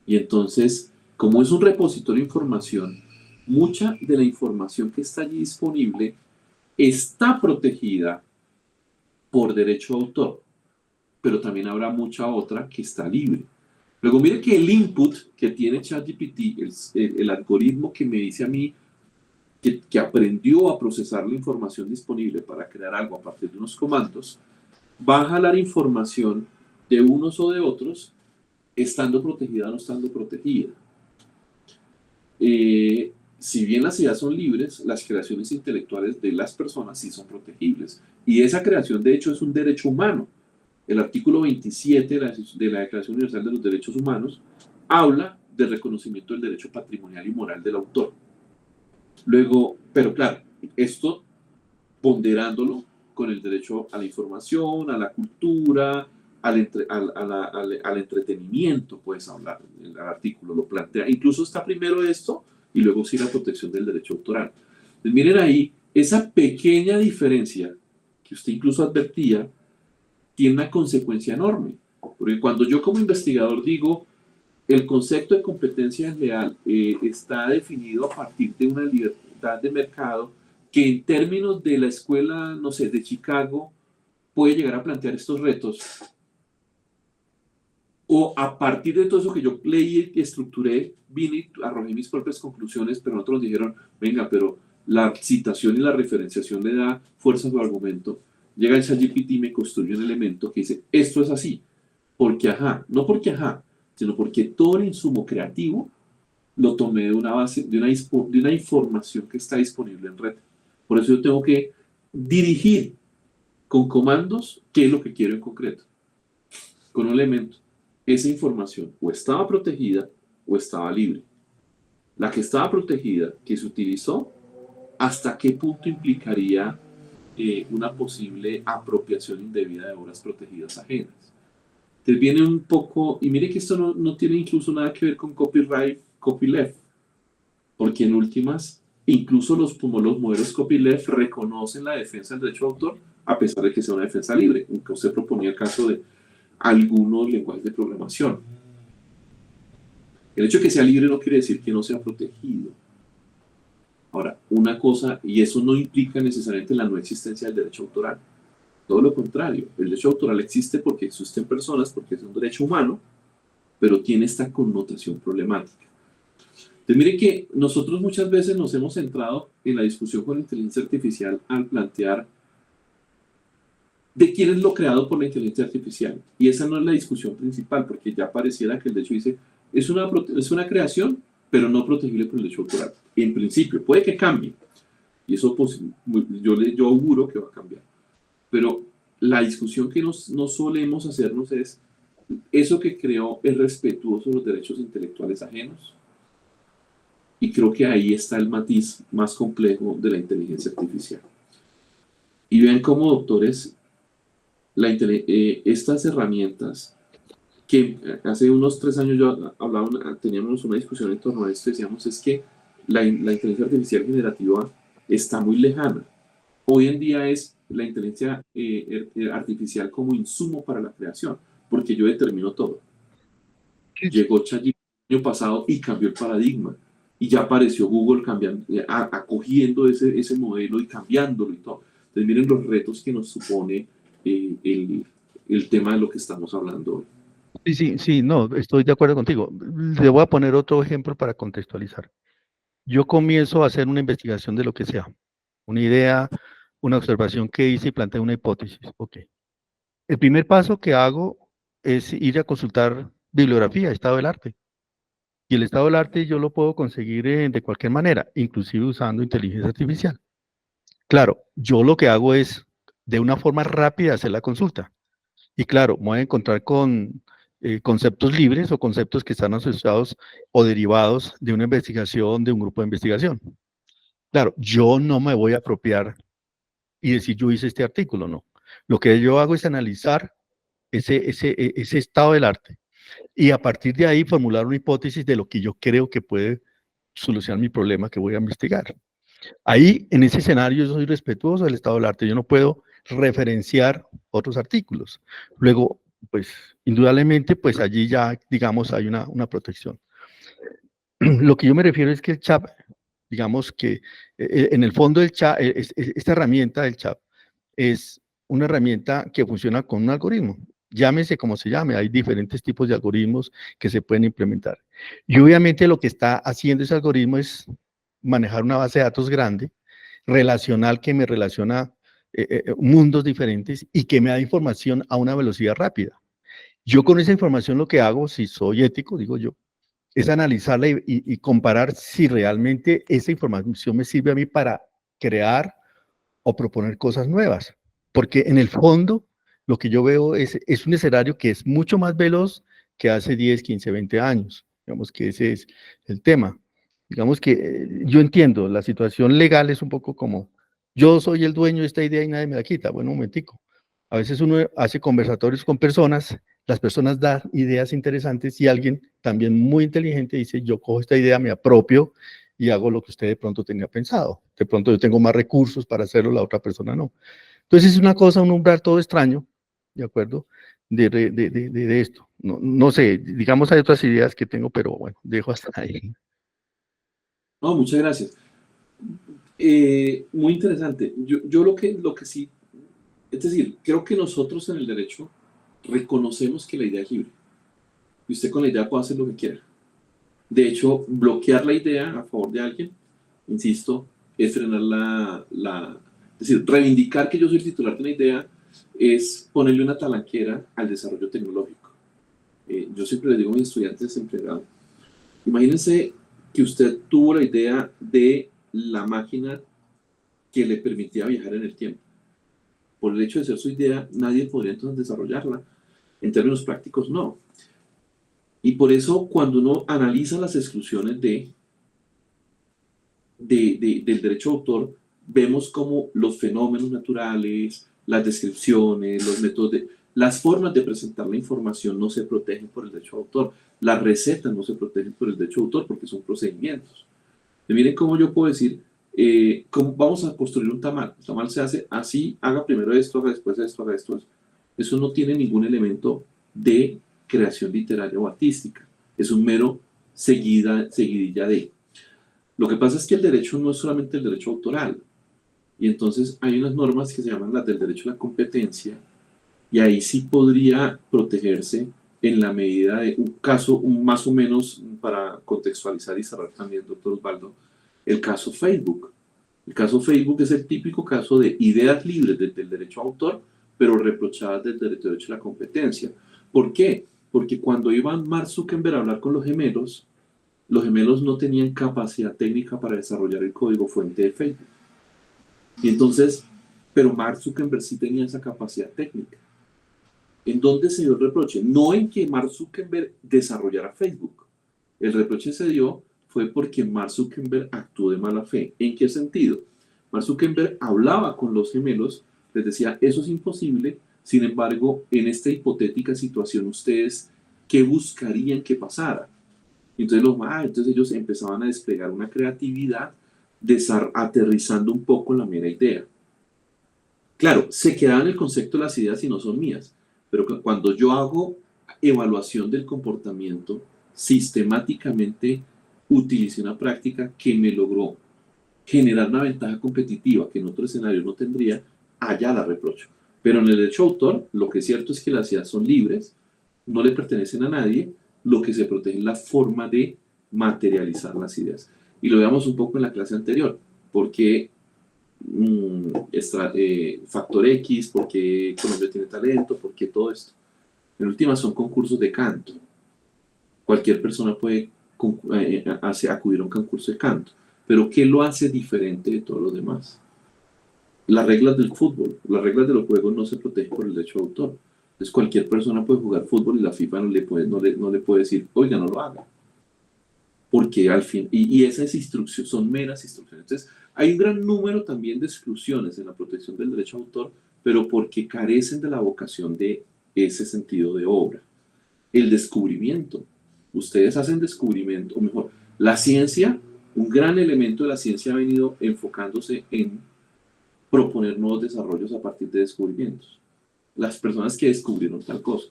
Y entonces, como es un repositorio de información, mucha de la información que está allí disponible está protegida por derecho de autor, pero también habrá mucha otra que está libre. Luego mire que el input que tiene ChatGPT, el algoritmo que me dice a mí que aprendió a procesar la información disponible para crear algo a partir de unos comandos, va a jalar información de unos o de otros, estando protegida o no estando protegida. Si bien las ideas son libres, las creaciones intelectuales de las personas sí son protegibles. Y esa creación, de hecho, es un derecho humano. El artículo 27 de la Declaración Universal de los Derechos Humanos habla del reconocimiento del derecho patrimonial y moral del autor. Luego, pero claro, esto ponderándolo con el derecho a la información, a la cultura, al entretenimiento, puedes hablar. El artículo lo plantea. Incluso está primero esto y luego sí la protección del derecho autoral. Entonces, miren ahí, esa pequeña diferencia que usted incluso advertía, tiene una consecuencia enorme. Porque cuando yo como investigador digo, el concepto de competencia desleal está definido a partir de una libertad de mercado que en términos de la escuela, no sé, de Chicago, puede llegar a plantear estos retos. O a partir de todo eso que yo leí y estructuré, vine y arrojé mis propias conclusiones, pero nosotros nos dijeron, venga, pero la citación y la referenciación le da fuerza a su argumento. Llega el ChatGPT y me construye un elemento que dice, esto es así, porque ajá, no porque ajá, sino porque todo el insumo creativo lo tomé de una base, de una información que está disponible en red. Por eso yo tengo que dirigir con comandos qué es lo que quiero en concreto, con un elemento. Esa información o estaba protegida o estaba libre. La que estaba protegida, que se utilizó, ¿hasta qué punto implicaría una posible apropiación indebida de obras protegidas ajenas? Entonces viene un poco, y mire que esto no tiene incluso nada que ver con copyright, copyleft, porque en últimas, incluso los modelos copyleft reconocen la defensa del derecho de autor, a pesar de que sea una defensa libre, aunque usted proponía el caso de algunos lenguajes de programación. El hecho de que sea libre no quiere decir que no sea protegido. Ahora, una cosa, y eso no implica necesariamente la no existencia del derecho autoral. Todo lo contrario, el derecho autoral existe porque existen personas, porque es un derecho humano, pero tiene esta connotación problemática. Entonces, mire que nosotros muchas veces nos hemos centrado en la discusión con la inteligencia artificial al plantear de quién es lo creado por la inteligencia artificial. Y esa no es la discusión principal, porque ya pareciera que el derecho dice, es una creación, pero no protegible por el derecho autoral. En principio, puede que cambie. Y eso pues, yo auguro que va a cambiar. Pero la discusión que no solemos hacernos es, ¿eso que creó es respetuoso de los derechos intelectuales ajenos? Y creo que ahí está el matiz más complejo de la inteligencia artificial. Y vean cómo, doctores, estas herramientas que hace unos 3 años teníamos una discusión en torno a esto, decíamos es que la inteligencia artificial generativa está muy lejana. Hoy en día es la inteligencia artificial como insumo para la creación, porque yo determino todo. Llegó ChatGPT el año pasado y cambió el paradigma, y ya apareció Google acogiendo ese modelo y cambiándolo y todo. Entonces miren los retos que nos supone el tema de lo que estamos hablando hoy. Sí, no, estoy de acuerdo contigo. Le voy a poner otro ejemplo para contextualizar. Yo comienzo a hacer una investigación de lo que sea, una idea, una observación que hice y planteé una hipótesis. Ok. El primer paso que hago es ir a consultar bibliografía, estado del arte. Y el estado del arte yo lo puedo conseguir de cualquier manera, inclusive usando inteligencia artificial. Claro, yo lo que hago es de una forma rápida hacer la consulta. Y claro, me voy a encontrar con conceptos libres o conceptos que están asociados o derivados de una investigación, de un grupo de investigación. Claro, yo no me voy a apropiar y decir yo hice este artículo, no. Lo que yo hago es analizar ese estado del arte y a partir de ahí formular una hipótesis de lo que yo creo que puede solucionar mi problema que voy a investigar. Ahí, en ese escenario, yo soy respetuoso del estado del arte. Yo no puedo referenciar otros artículos. Luego, pues, indudablemente, pues allí ya, digamos, hay una protección. Lo que yo me refiero es que el chat, digamos que en el fondo del chat, esta herramienta del chat es una herramienta que funciona con un algoritmo. Llámese como se llame, hay diferentes tipos de algoritmos que se pueden implementar. Y obviamente lo que está haciendo ese algoritmo es manejar una base de datos grande, relacional, que me relaciona mundos diferentes y que me da información a una velocidad rápida. Yo con esa información lo que hago, si soy ético, digo yo, es analizarla y comparar si realmente esa información me sirve a mí para crear o proponer cosas nuevas. Porque en el fondo, lo que yo veo es un escenario que es mucho más veloz que hace 10, 15, 20 años. Digamos que ese es el tema. Digamos que yo entiendo, la situación legal es un poco como yo soy el dueño de esta idea y nadie me la quita. Bueno, un momentico. A veces uno hace conversatorios con personas, las personas dan ideas interesantes y alguien también muy inteligente dice, yo cojo esta idea, me apropio y hago lo que usted de pronto tenía pensado. De pronto yo tengo más recursos para hacerlo, la otra persona no. Entonces es una cosa, un umbral todo extraño, ¿de acuerdo? De esto. No, no sé, digamos hay otras ideas que tengo, pero bueno, dejo hasta ahí. No, muchas gracias. Muy interesante. Yo lo que sí, es decir, creo que nosotros en el derecho reconocemos que la idea es libre. Y usted con la idea puede hacer lo que quiera. De hecho, bloquear la idea a favor de alguien, insisto, es frenar es decir, reivindicar que yo soy el titular de una idea es ponerle una talanquera al desarrollo tecnológico. Yo siempre les digo a mis estudiantes en pregrado, imagínense que usted tuvo la idea de la máquina que le permitía viajar en el tiempo. Por el hecho de ser su idea, nadie podría entonces desarrollarla. En términos prácticos, no. Y por eso, cuando uno analiza las exclusiones del derecho de autor, vemos como los fenómenos naturales, las descripciones, los métodos las formas de presentar la información no se protegen por el derecho de autor. Las recetas no se protegen por el derecho de autor porque son procedimientos. Y miren cómo yo puedo decir, cómo vamos a construir un tamal. El tamal se hace así, haga primero esto, haga después esto, haga esto. Eso no tiene ningún elemento de creación literaria o artística. Es un mero seguidilla de. Lo que pasa es que el derecho no es solamente el derecho autoral. Y entonces hay unas normas que se llaman las del derecho a la competencia, y ahí sí podría protegerse en la medida de un caso, más o menos, para contextualizar y cerrar también, doctor Osvaldo, el caso Facebook. El caso Facebook es el típico caso de ideas libres del derecho a autor, pero reprochadas del derecho a la competencia. ¿Por qué? Porque cuando iba Mark Zuckerberg a hablar con los gemelos no tenían capacidad técnica para desarrollar el código fuente de Facebook. Y entonces, pero Mark Zuckerberg sí tenía esa capacidad técnica. ¿En dónde se dio el reproche? No en que Mark Zuckerberg desarrollara Facebook. El reproche se dio fue porque Mark Zuckerberg actuó de mala fe. ¿En qué sentido? Mark Zuckerberg hablaba con los gemelos, les decía, eso es imposible, sin embargo, en esta hipotética situación, ustedes, ¿qué buscarían que pasara? Entonces, entonces ellos empezaban a desplegar una creatividad, aterrizando un poco la mera idea. Claro, se quedaba en el concepto de las ideas y no son mías, pero cuando yo hago evaluación del comportamiento, sistemáticamente utilicé una práctica que me logró generar una ventaja competitiva que en otro escenario no tendría, allá la reprocho. Pero en el derecho de autor, lo que es cierto es que las ideas son libres, no le pertenecen a nadie, lo que se protege es la forma de materializar las ideas. Y lo veamos un poco en la clase anterior, porque factor X, porque Colombia tiene talento, porque todo esto. En última son concursos de canto. Cualquier persona puede acudir a un concurso de canto, pero ¿qué lo hace diferente de todos los demás? Las reglas del fútbol, las reglas de los juegos no se protegen por el derecho de autor. Entonces cualquier persona puede jugar fútbol y la FIFA no le puede decir, oiga, no lo haga. Porque al fin, y esas instrucciones son meras instrucciones. Entonces hay un gran número también de exclusiones en la protección del derecho de autor, pero porque carecen de la vocación de ese sentido de obra. El descubrimiento. Ustedes hacen descubrimiento, o mejor, la ciencia, un gran elemento de la ciencia ha venido enfocándose en proponer nuevos desarrollos a partir de descubrimientos. Las personas que descubrieron tal cosa,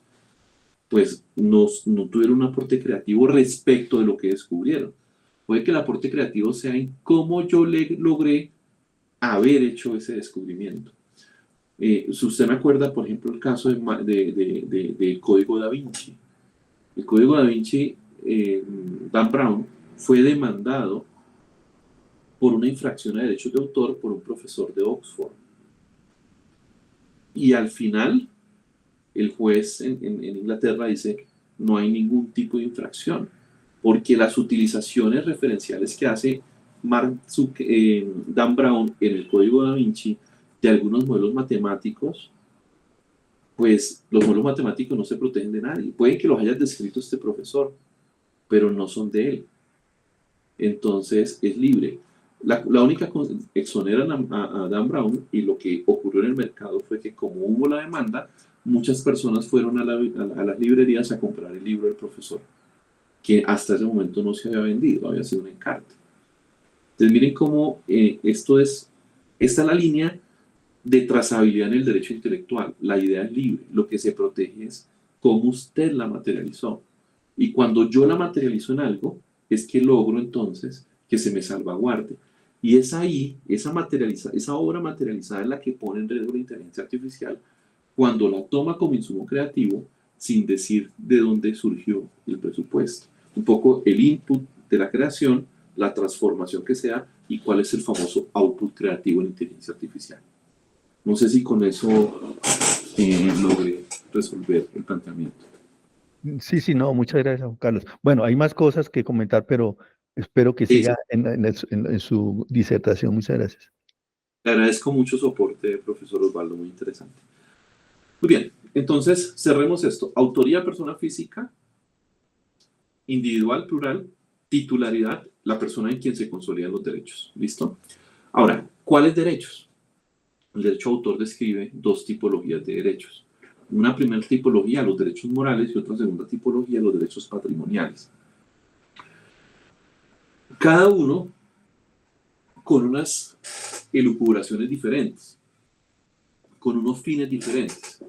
pues no tuvieron un aporte creativo respecto de lo que descubrieron. Puede que el aporte creativo sea en cómo yo logré haber hecho ese descubrimiento. Si usted me acuerda, por ejemplo, el caso del Código Da Vinci. El Código Da Vinci, Dan Brown, fue demandado por una infracción a derechos de autor por un profesor de Oxford. Y al final, el juez en Inglaterra dice, no hay ningún tipo de infracción, porque las utilizaciones referenciales que hace Dan Brown en el Código Da Vinci de algunos modelos matemáticos, pues los modelos matemáticos no se protegen de nadie. Pueden que los haya descrito este profesor, pero no son de él. Entonces es libre. La única exoneran a Dan Brown, y lo que ocurrió en el mercado fue que como hubo la demanda, muchas personas fueron a las librerías a comprar el libro del profesor, que hasta ese momento no se había vendido, había sido un encargo. Entonces miren cómo esta es la línea de trazabilidad en el derecho intelectual. La idea es libre, lo que se protege es cómo usted la materializó. Y cuando yo la materializo en algo, es que logro entonces que se me salvaguarde. Y es ahí, esa obra materializada es la que pone en riesgo la inteligencia artificial cuando la toma como insumo creativo sin decir de dónde surgió el presupuesto. Un poco el input de la creación, la transformación que sea y cuál es el famoso output creativo en inteligencia artificial. No sé si con eso logré resolver el planteamiento. Sí, no, muchas gracias, Juan Carlos. Bueno, hay más cosas que comentar, pero espero que siga en su disertación. Muchas gracias. Le agradezco mucho su aporte, profesor Osvaldo, muy interesante. Muy bien, entonces cerremos esto. Autoría, persona física, individual, plural, titularidad, la persona en quien se consolidan los derechos. ¿Listo? Ahora, ¿cuáles derechos? El derecho de autor describe dos tipologías de derechos. Una primera tipología, los derechos morales, y otra segunda tipología, los derechos patrimoniales. Cada uno con unas elucubraciones diferentes, con unos fines diferentes.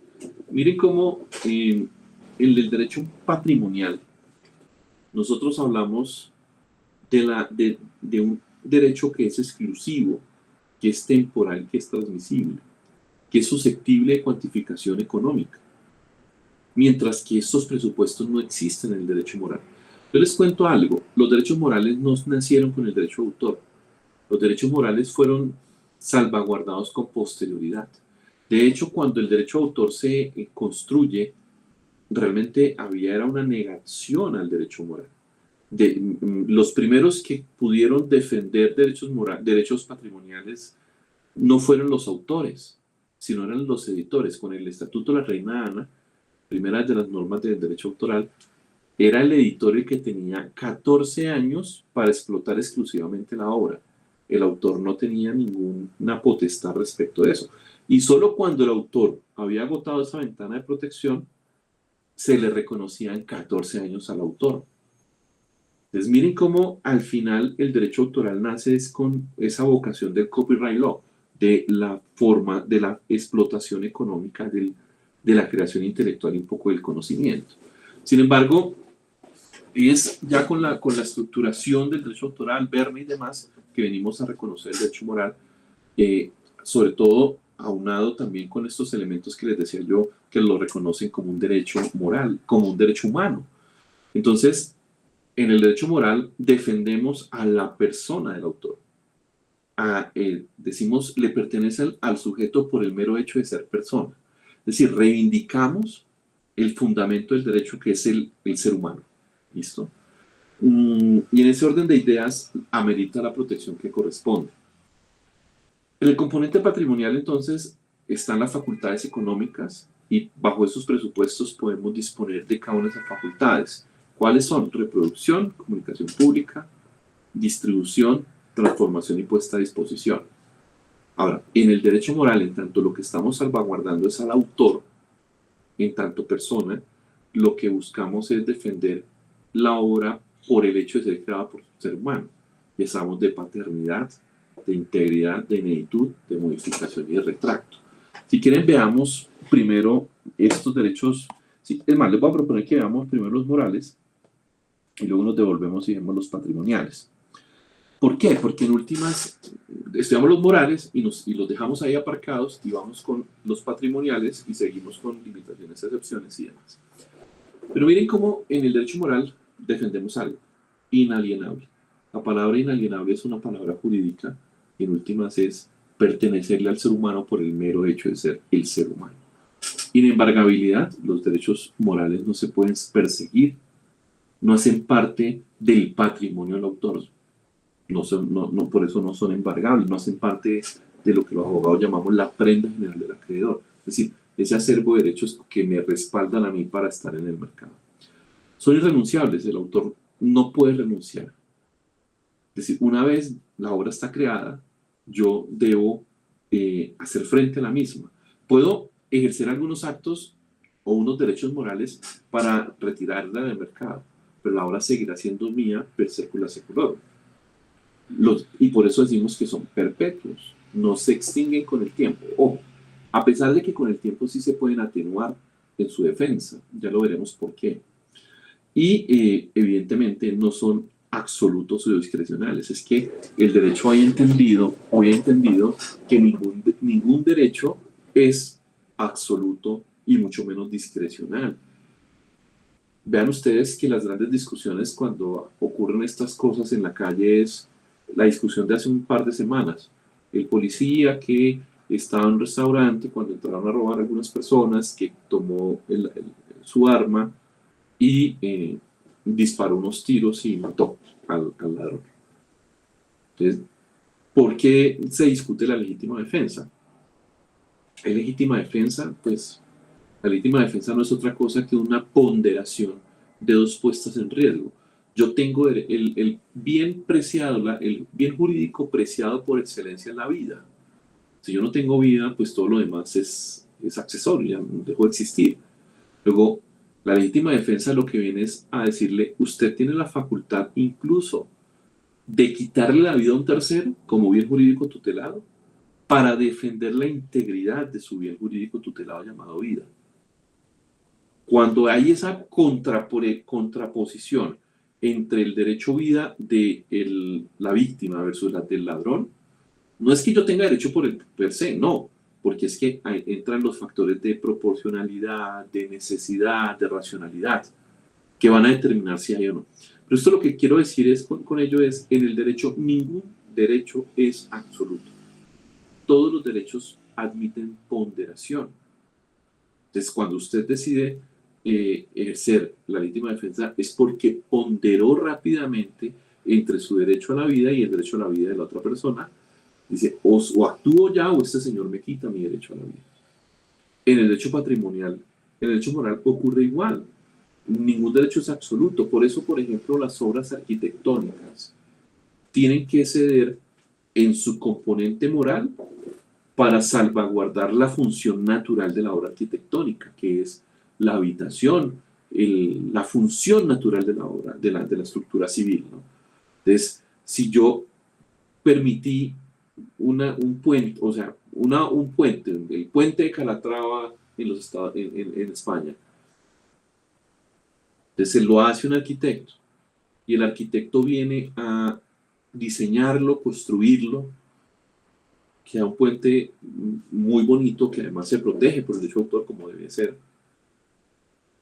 Miren cómo en el derecho patrimonial nosotros hablamos de un derecho que es exclusivo, que es temporal, que es transmisible, que es susceptible de cuantificación económica, mientras que estos presupuestos no existen en el derecho moral. Yo les cuento algo, los derechos morales no nacieron con el derecho de autor, los derechos morales fueron salvaguardados con posterioridad. De hecho, cuando el derecho de autor se construye, realmente era una negación al derecho moral. Los primeros que pudieron defender derechos patrimoniales no fueron los autores, sino eran los editores. Con el Estatuto de la Reina Ana, primera de las normas del derecho autoral, era el editor el que tenía 14 años para explotar exclusivamente la obra. El autor no tenía ninguna potestad respecto de eso. Y solo cuando el autor había agotado esa ventana de protección, se le reconocían 14 años al autor. Entonces miren cómo al final el derecho autoral nace con esa vocación del copyright law, de la forma de la explotación económica de la creación intelectual y un poco del conocimiento. Sin embargo, es ya con la estructuración del derecho autoral, Verne y demás, que venimos a reconocer el derecho moral, sobre todo aunado también con estos elementos que les decía yo, que lo reconocen como un derecho moral, como un derecho humano. Entonces, en el derecho moral defendemos a la persona del autor. Decimos, le pertenece al sujeto por el mero hecho de ser persona. Es decir, reivindicamos el fundamento del derecho que es el ser humano. ¿Listo? Y en ese orden de ideas amerita la protección que corresponde. En el componente patrimonial, entonces, están las facultades económicas y bajo esos presupuestos podemos disponer de cada una de esas facultades. ¿Cuáles son? Reproducción, comunicación pública, distribución, transformación y puesta a disposición. Ahora, en el derecho moral, en tanto lo que estamos salvaguardando es al autor, en tanto persona, lo que buscamos es defender la obra por el hecho de ser creada por un ser humano. Y hablamos de paternidad, de integridad, de ineditud, de modificación y de retracto. Si quieren, veamos primero estos derechos. Sí, es más, les voy a proponer que veamos primero los morales y luego nos devolvemos y vemos los patrimoniales. ¿Por qué? Porque en últimas estudiamos los morales y los dejamos ahí aparcados y vamos con los patrimoniales y seguimos con limitaciones, excepciones y demás. Pero miren cómo en el derecho moral defendemos algo inalienable. La palabra inalienable es una palabra jurídica y en últimas es pertenecerle al ser humano por el mero hecho de ser el ser humano. Inembargabilidad, los derechos morales no se pueden perseguir, no hacen parte del patrimonio del autor. Por eso no son embargables, no hacen parte de lo que los abogados llamamos la prenda general del acreedor. Es decir, ese acervo de derechos que me respaldan a mí para estar en el mercado. Son irrenunciables, el autor no puede renunciar. Es decir, una vez la obra está creada, yo debo hacer frente a la misma. Puedo ejercer algunos actos o unos derechos morales para retirarla del mercado, pero la obra seguirá siendo mía per secula seculorum. Y por eso decimos que son perpetuos, no se extinguen con el tiempo. Ojo, a pesar de que con el tiempo sí se pueden atenuar en su defensa, ya lo veremos por qué. Y evidentemente no son absolutos o discrecionales. Es que el derecho hoy ha entendido que ningún derecho es absoluto y mucho menos discrecional. Vean ustedes que las grandes discusiones cuando ocurren estas cosas en la calle es la discusión de hace un par de semanas. El policía que estaba en un restaurante cuando entraron a robar a algunas personas, que tomó su arma y disparó unos tiros y mató al ladrón. Entonces, ¿por qué se discute la legítima defensa? La legítima defensa, pues, la legítima defensa no es otra cosa que una ponderación de dos puestas en riesgo. Yo tengo el bien preciado, el bien jurídico preciado por excelencia en la vida. Si yo no tengo vida, pues todo lo demás es accesorio, ya dejó de existir. Luego, la legítima defensa lo que viene es a decirle, usted tiene la facultad incluso de quitarle la vida a un tercero como bien jurídico tutelado para defender la integridad de su bien jurídico tutelado llamado vida. Cuando hay esa contraposición entre el derecho vida de la víctima versus la del ladrón, no es que yo tenga derecho por el per se, no, porque es que entran los factores de proporcionalidad, de necesidad, de racionalidad, que van a determinar si hay o no. Pero esto lo que quiero decir es, con ello es, en el derecho, ningún derecho es absoluto. Todos los derechos admiten ponderación. Entonces, cuando usted decide ejercer la legítima defensa, es porque ponderó rápidamente entre su derecho a la vida y el derecho a la vida de la otra persona. Dice, o actúo ya o este señor me quita mi derecho a la vida. En el derecho patrimonial, en el derecho moral ocurre igual. Ningún derecho es absoluto. Por eso, por ejemplo, las obras arquitectónicas tienen que ceder en su componente moral para salvaguardar la función natural de la obra arquitectónica, que es la habitación, la función natural de la obra, de la estructura civil, ¿no? Entonces, si yo permití un puente, o sea, un puente, el puente de Calatrava en España, entonces lo hace un arquitecto y el arquitecto viene a diseñarlo, construirlo, queda un puente muy bonito que además se protege por el derecho de autor como debe ser.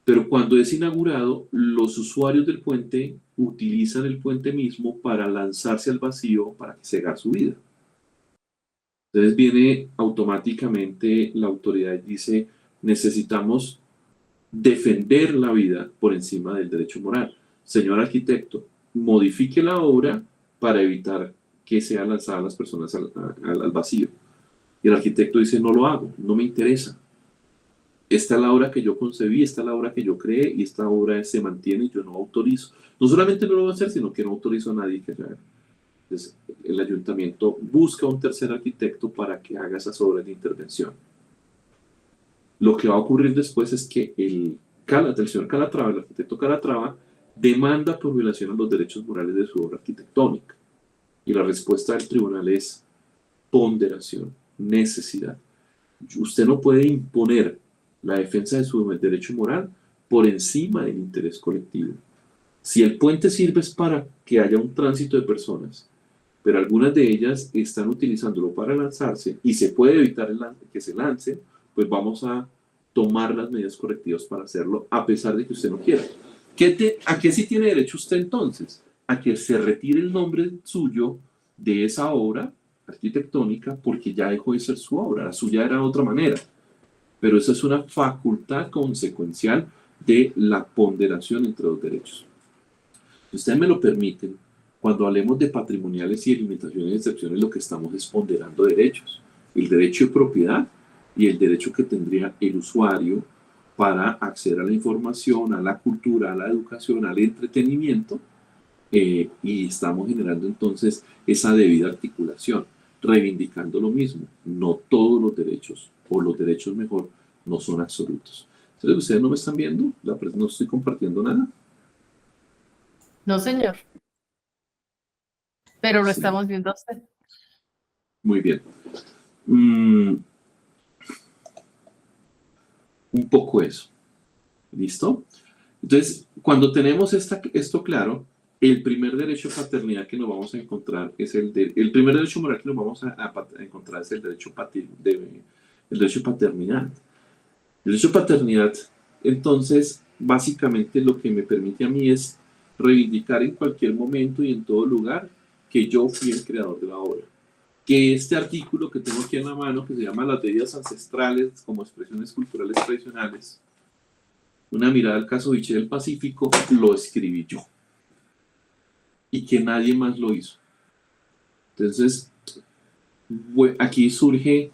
Pero cuando es inaugurado, los usuarios del puente utilizan el puente mismo para lanzarse al vacío para cegar su vida. Entonces viene automáticamente la autoridad y dice, necesitamos defender la vida por encima del derecho moral. Señor arquitecto, modifique la obra para evitar que sean lanzadas las personas al vacío. Y el arquitecto dice, no lo hago, no me interesa. Esta es la obra que yo concebí, esta es la obra que yo creé y esta obra se mantiene y yo no autorizo. No solamente no lo voy a hacer, sino que no autorizo a nadie que haga. Entonces, el ayuntamiento busca un tercer arquitecto para que haga esas obras de intervención. Lo que va a ocurrir después es que el señor Calatrava, el arquitecto Calatrava, demanda por violación a los derechos morales de su obra arquitectónica. Y la respuesta del tribunal es ponderación, necesidad. Usted no puede imponer la defensa de su derecho moral por encima del interés colectivo. Si el puente sirve es para que haya un tránsito de personas, pero algunas de ellas están utilizándolo para lanzarse y se puede evitar que se lancen, pues vamos a tomar las medidas correctivas para hacerlo, a pesar de que usted no quiera. ¿A qué sí tiene derecho usted entonces? A que se retire el nombre suyo de esa obra arquitectónica porque ya dejó de ser su obra, la suya era de otra manera. Pero eso es una facultad consecuencial de la ponderación entre los derechos. Si ustedes me lo permiten, cuando hablemos de patrimoniales y limitaciones y excepciones, lo que estamos es ponderando derechos. El derecho de propiedad y el derecho que tendría el usuario para acceder a la información, a la cultura, a la educación, al entretenimiento, y estamos generando entonces esa debida articulación, reivindicando lo mismo. No todos los derechos, o los derechos mejor, no son absolutos. Entonces, ¿ustedes no me están viendo? No estoy compartiendo nada. No, señor. Pero lo Sí. estamos viendo a usted. Muy bien. Un poco eso. ¿Listo? Entonces, cuando tenemos esto claro, el primer derecho de paternidad que nos vamos a encontrar es el primer derecho moral que nos vamos a encontrar es el derecho el derecho de paternidad. El derecho de paternidad, entonces, básicamente lo que me permite a mí es reivindicar en cualquier momento y en todo lugar que yo fui el creador de la obra. Que este artículo que tengo aquí en la mano, que se llama Las Deidades Ancestrales como expresiones culturales tradicionales, una mirada al casoviche del Pacífico, lo escribí yo. Y que nadie más lo hizo. Entonces, aquí surge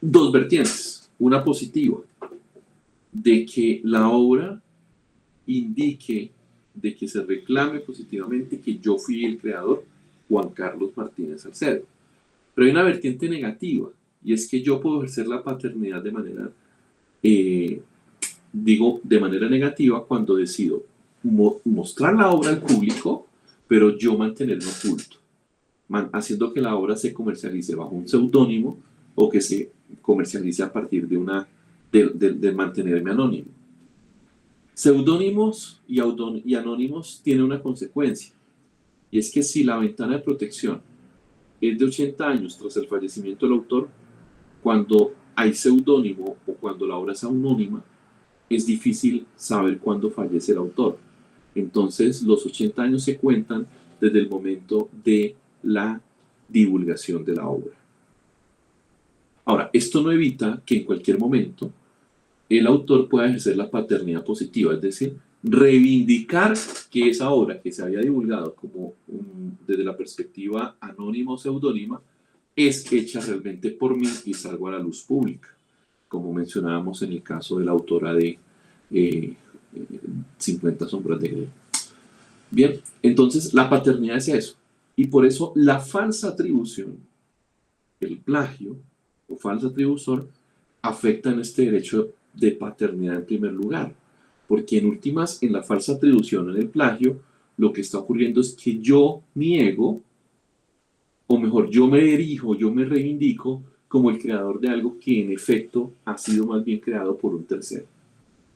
dos vertientes. Una positiva, de que la obra indique, de que se reclame positivamente que yo fui el creador, Juan Carlos Martínez Salcedo. Pero hay una vertiente negativa, y es que yo puedo ejercer la paternidad de manera, de manera negativa cuando decido mostrar la obra al público, pero yo mantenerlo oculto, haciendo que la obra se comercialice bajo un seudónimo o que se comercialice a partir de mantenerme anónimo. Seudónimos y anónimos tienen una consecuencia, y es que si la ventana de protección es de 80 años tras el fallecimiento del autor, cuando hay seudónimo o cuando la obra es anónima, es difícil saber cuándo fallece el autor. Entonces, los 80 años se cuentan desde el momento de la divulgación de la obra. Ahora, esto no evita que en cualquier momento el autor pueda ejercer la paternidad positiva, es decir, reivindicar que esa obra que se había divulgado desde la perspectiva anónima o seudónima es hecha realmente por mí y salgo a la luz pública, como mencionábamos en el caso de la autora de 50 sombras de Grey. Bien, entonces la paternidad es eso, y por eso la falsa atribución, el plagio o falso atribusor, afecta en este derecho de paternidad en primer lugar, porque en últimas, en la falsa atribución, en el plagio, lo que está ocurriendo es que yo niego, o mejor, yo me erijo, yo me reivindico como el creador de algo que en efecto ha sido más bien creado por un tercero.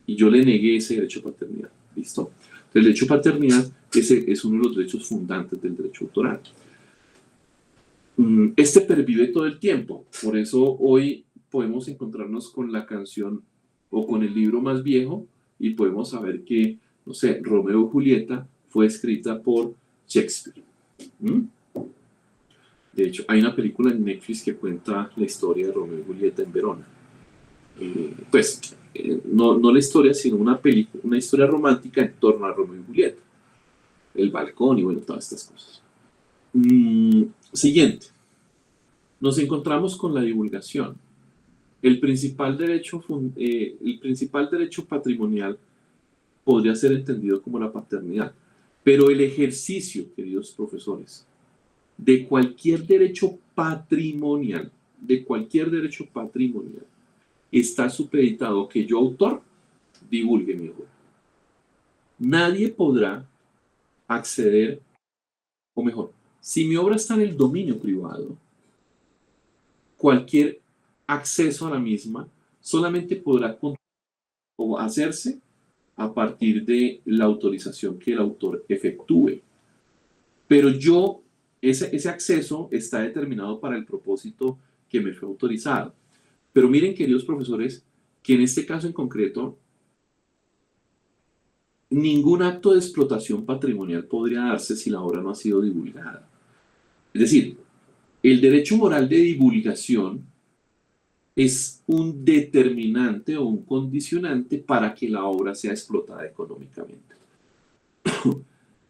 Y yo le negué ese derecho de paternidad. ¿Listo? Entonces, el derecho de paternidad es uno de los derechos fundantes del derecho autoral. Este pervive todo el tiempo. Por eso hoy podemos encontrarnos con la canción o con el libro más viejo y podemos saber que, no sé, Romeo y Julieta fue escrita por Shakespeare. De hecho, hay una película en Netflix que cuenta la historia de Romeo y Julieta en Verona. No la historia, sino una historia romántica en torno a Romeo y Julieta. El balcón y bueno, todas estas cosas. Siguiente. Nos encontramos con la divulgación. El principal derecho patrimonial podría ser entendido como la paternidad, pero el ejercicio, queridos profesores, de cualquier derecho patrimonial, está supeditado a que yo, autor, divulgue mi obra. Nadie podrá acceder, o mejor, si mi obra está en el dominio privado, cualquier acceso a la misma solamente podrá hacerse a partir de la autorización que el autor efectúe. Pero ese acceso está determinado para el propósito que me fue autorizado. Pero miren, queridos profesores, que en este caso en concreto, ningún acto de explotación patrimonial podría darse si la obra no ha sido divulgada. Es decir, el derecho moral de divulgación es un determinante o un condicionante para que la obra sea explotada económicamente.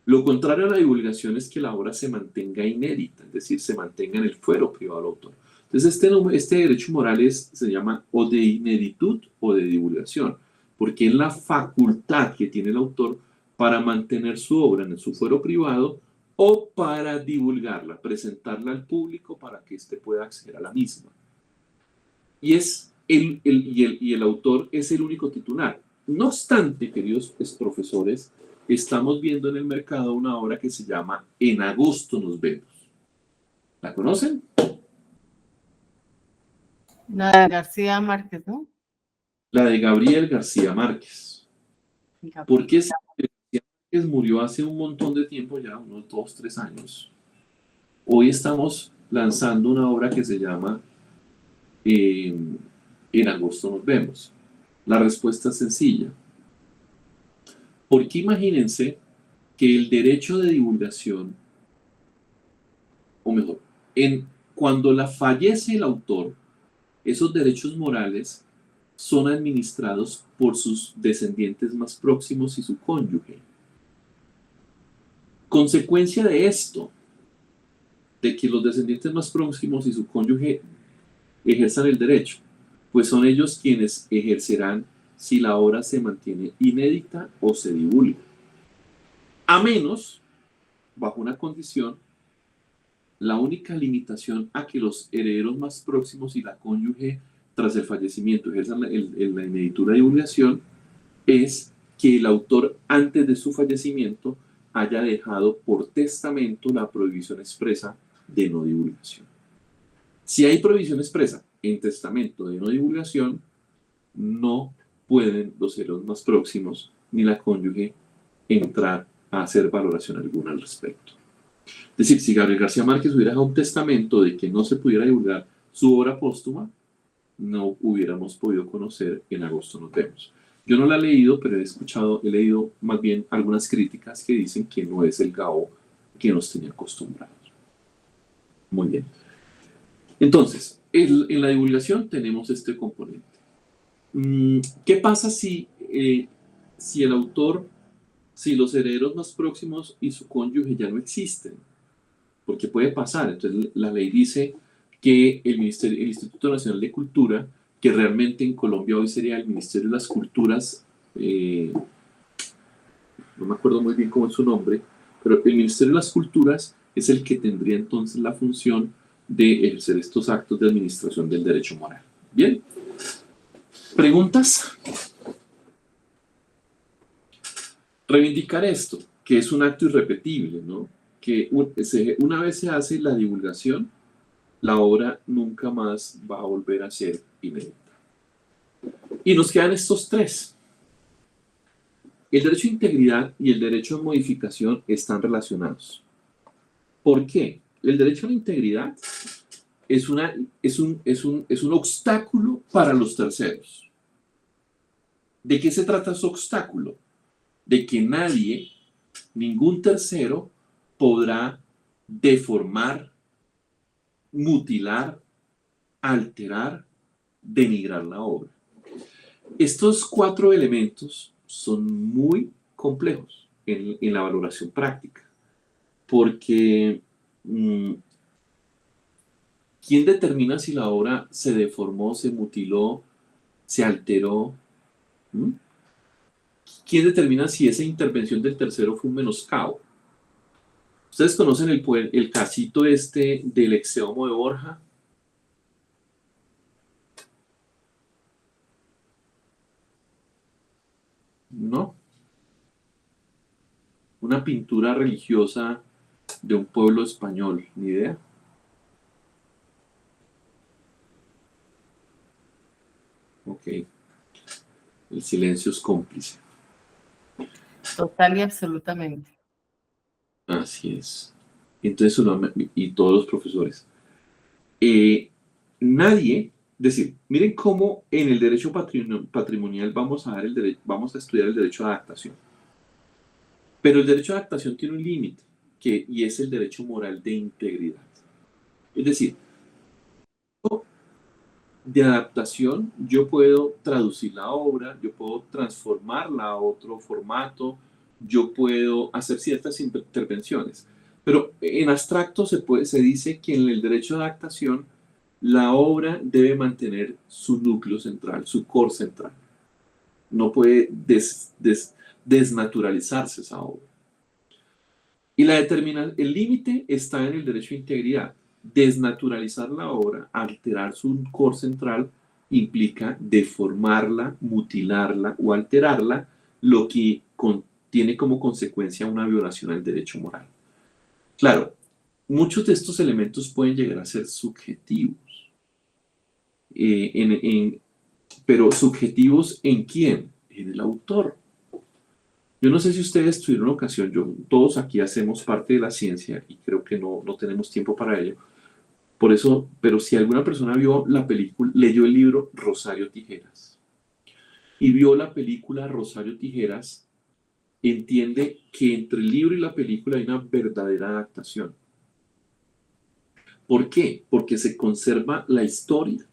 Lo contrario a la divulgación es que la obra se mantenga inédita, es decir, se mantenga en el fuero privado del autor. Entonces, este derecho moral se llama o de ineditud o de divulgación, porque es la facultad que tiene el autor para mantener su obra en su fuero privado o para divulgarla, presentarla al público para que éste pueda acceder a la misma. Y el autor es el único titular. No obstante, queridos profesores, estamos viendo en el mercado una obra que se llama En agosto nos vemos. ¿La conocen? La de García Márquez, ¿no? La de Gabriel García Márquez. Porque García Márquez murió hace un montón de tiempo, ya unos 2, 3 años. Hoy estamos lanzando una obra que se llama En agosto nos vemos. La respuesta es sencilla. Porque imagínense que el derecho de divulgación, o mejor, cuando fallece el autor, esos derechos morales son administrados por sus descendientes más próximos y su cónyuge. Consecuencia de esto, de que los descendientes más próximos y su cónyuge ejerzan el derecho, pues son ellos quienes ejercerán si la obra se mantiene inédita o se divulga. A menos, bajo una condición, la única limitación a que los herederos más próximos y la cónyuge tras el fallecimiento ejerzan la ineditura de divulgación es que el autor antes de su fallecimiento haya dejado por testamento la prohibición expresa de no divulgación. Si hay prohibición expresa en testamento de no divulgación, no pueden los herederos más próximos ni la cónyuge entrar a hacer valoración alguna al respecto. Es decir, si Gabriel García Márquez hubiera dejado un testamento de que no se pudiera divulgar su obra póstuma, no hubiéramos podido conocer En agosto nos vemos. Yo no la he leído, pero he leído más bien algunas críticas que dicen que no es el Gao que nos tenía acostumbrados. Muy bien. Entonces, en la divulgación tenemos este componente. ¿Qué pasa si el autor, si los herederos más próximos y su cónyuge ya no existen? Porque puede pasar. Entonces, la ley dice que el Instituto Nacional de Cultura, que realmente en Colombia hoy sería el Ministerio de las Culturas, no me acuerdo muy bien cómo es su nombre, pero el Ministerio de las Culturas es el que tendría entonces la función de ejercer estos actos de administración del derecho moral. Bien. ¿Preguntas? Reivindicar esto, que es un acto irrepetible, ¿no? Que una vez se hace la divulgación, la obra nunca más va a volver a ser inédita. Y nos quedan estos tres. El derecho a integridad y el derecho a modificación están relacionados. ¿Por qué? El derecho a la integridad es un obstáculo para los terceros. ¿De qué se trata ese obstáculo? De que nadie, ningún tercero, podrá deformar, mutilar, alterar, denigrar la obra. Estos 4 elementos son muy complejos en la valoración práctica, porque ¿quién determina si la obra se deformó, se mutiló, se alteró? ¿Quién determina si esa intervención del tercero fue un menoscabo? ¿Ustedes conocen el casito del Exeomo de Borja? ¿No? Una pintura religiosa de un pueblo español, ¿ni idea? Ok. El silencio es cómplice. Total y absolutamente. Así es. Entonces, y todos los profesores. Nadie, es decir, miren cómo en el derecho patrimonial vamos a estudiar el derecho de adaptación. Pero el derecho de adaptación tiene un límite, y es el derecho moral de integridad. Es decir, de adaptación yo puedo traducir la obra, yo puedo transformarla a otro formato, yo puedo hacer ciertas intervenciones. Pero en abstracto se dice que en el derecho de adaptación la obra debe mantener su núcleo central, su core central. No puede desnaturalizarse esa obra. Y el límite está en el derecho de integridad. Desnaturalizar la obra, alterar su core central, implica deformarla, mutilarla o alterarla, lo que tiene como consecuencia una violación al derecho moral. Claro, muchos de estos elementos pueden llegar a ser subjetivos. Pero subjetivos ¿en quién? En el autor. Yo no sé si ustedes tuvieron ocasión, todos aquí hacemos parte de la ciencia y creo que no tenemos tiempo para ello. Por eso, pero si alguna persona vio la película, leyó el libro Rosario Tijeras y vio la película Rosario Tijeras, entiende que entre el libro y la película hay una verdadera adaptación. ¿Por qué? Porque se conserva la historia.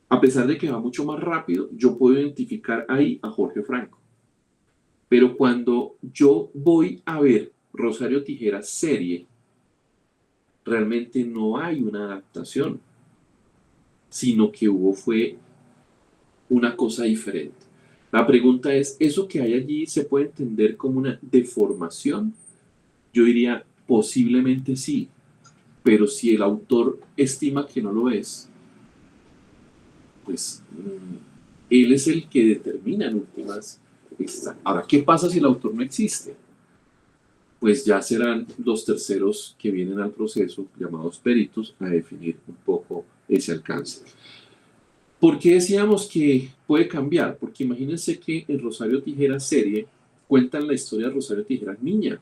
A pesar de que va mucho más rápido, yo puedo identificar ahí a Jorge Franco. Pero cuando yo voy a ver Rosario Tijeras serie, realmente no hay una adaptación, sino que fue una cosa diferente. La pregunta es, ¿eso que hay allí se puede entender como una deformación? Yo diría, posiblemente sí, pero si el autor estima que no lo es, pues él es el que determina en últimas. Ahora, ¿qué pasa si el autor no existe? Pues ya serán los terceros que vienen al proceso, llamados peritos, a definir un poco ese alcance. ¿Por qué decíamos que puede cambiar? Porque imagínense que en Rosario Tijeras serie cuentan la historia de Rosario Tijeras niña.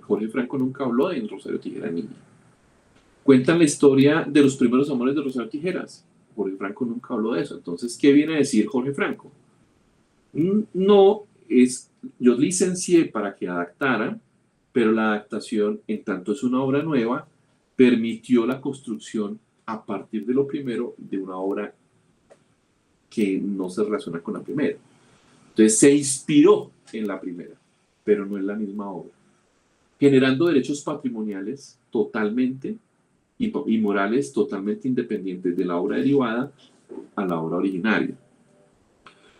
Jorge Franco nunca habló de Rosario Tijeras niña. Cuentan la historia de los primeros amores de Rosario Tijeras. Jorge Franco nunca habló de eso. Entonces, ¿qué viene a decir Jorge Franco? No, yo licencié para que adaptara, pero la adaptación, en tanto es una obra nueva, permitió la construcción a partir de lo primero de una obra que no se relaciona con la primera. Entonces se inspiró en la primera, pero no es la misma obra, generando derechos patrimoniales totalmente y morales totalmente independientes de la obra derivada a la obra originaria.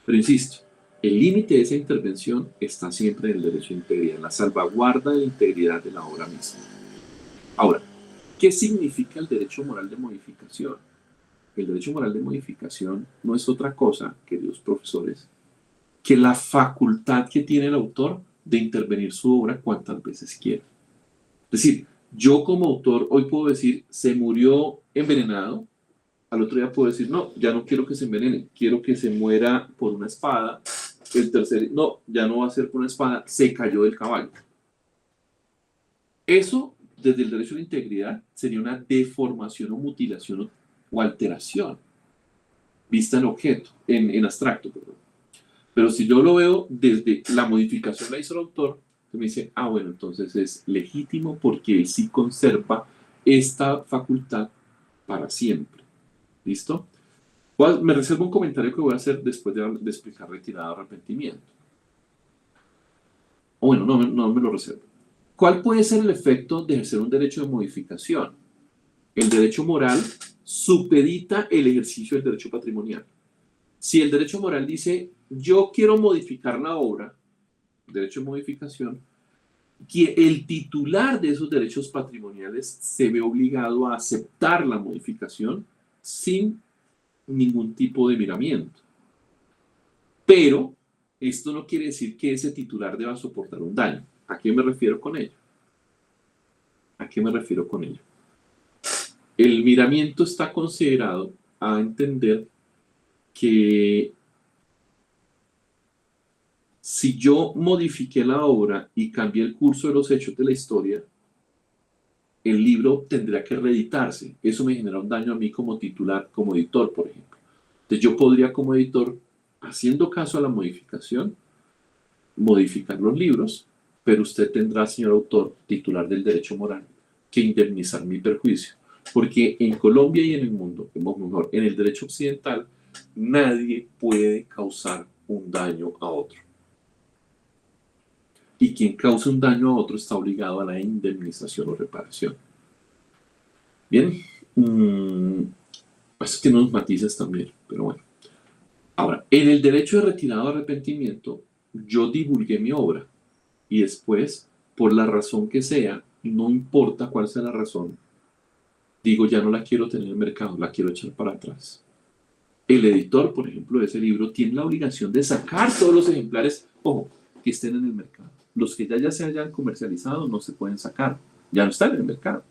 Pero insisto, el límite de esa intervención está siempre en el derecho de integridad, en la salvaguarda de la integridad de la obra misma. Ahora, ¿qué significa el derecho moral de modificación? El derecho moral de modificación no es otra cosa, queridos profesores, que la facultad que tiene el autor de intervenir su obra cuantas veces quiera. Es decir, yo como autor hoy puedo decir, se murió envenenado, al otro día puedo decir, no, ya no quiero que se envenene, quiero que se muera por una espada. El tercer, no, ya no va a ser por una espada, se cayó del caballo. Eso, desde el derecho a la integridad, sería una deformación o mutilación o alteración, vista en objeto, en abstracto, perdón. Pero si yo lo veo desde la modificación la hizo el autor, me dice, bueno, entonces es legítimo porque él sí conserva esta facultad para siempre. ¿Listo? Me reservo un comentario que voy a hacer después de explicar retirada o arrepentimiento. O bueno, no me lo reservo. ¿Cuál puede ser el efecto de ejercer un derecho de modificación? El derecho moral supedita el ejercicio del derecho patrimonial. Si el derecho moral dice, yo quiero modificar la obra, derecho de modificación, que el titular de esos derechos patrimoniales se ve obligado a aceptar la modificación sin ningún tipo de miramiento. Pero esto no quiere decir que ese titular deba soportar un daño. ¿A qué me refiero con ello? ¿A qué me refiero con ello? El miramiento está considerado a entender que si yo modifiqué la obra y cambié el curso de los hechos de la historia, el libro tendría que reeditarse. Eso me genera un daño a mí como titular, como editor, por ejemplo. Entonces yo podría como editor, haciendo caso a la modificación, modificar los libros, pero usted tendrá, señor autor, titular del derecho moral, que indemnizar mi perjuicio. Porque en Colombia y en el mundo, o mejor, en el derecho occidental, nadie puede causar un daño a otro. Y quien causa un daño a otro está obligado a la indemnización o reparación. Bien, eso tiene unos matices también, pero bueno. Ahora, en el derecho de retirada o arrepentimiento, yo divulgué mi obra y después, por la razón que sea, no importa cuál sea la razón, digo, ya no la quiero tener en el mercado, la quiero echar para atrás. El editor, por ejemplo, de ese libro tiene la obligación de sacar todos los ejemplares, ojo, que estén en el mercado. Los que ya se hayan comercializado no se pueden sacar, ya no están en el mercado.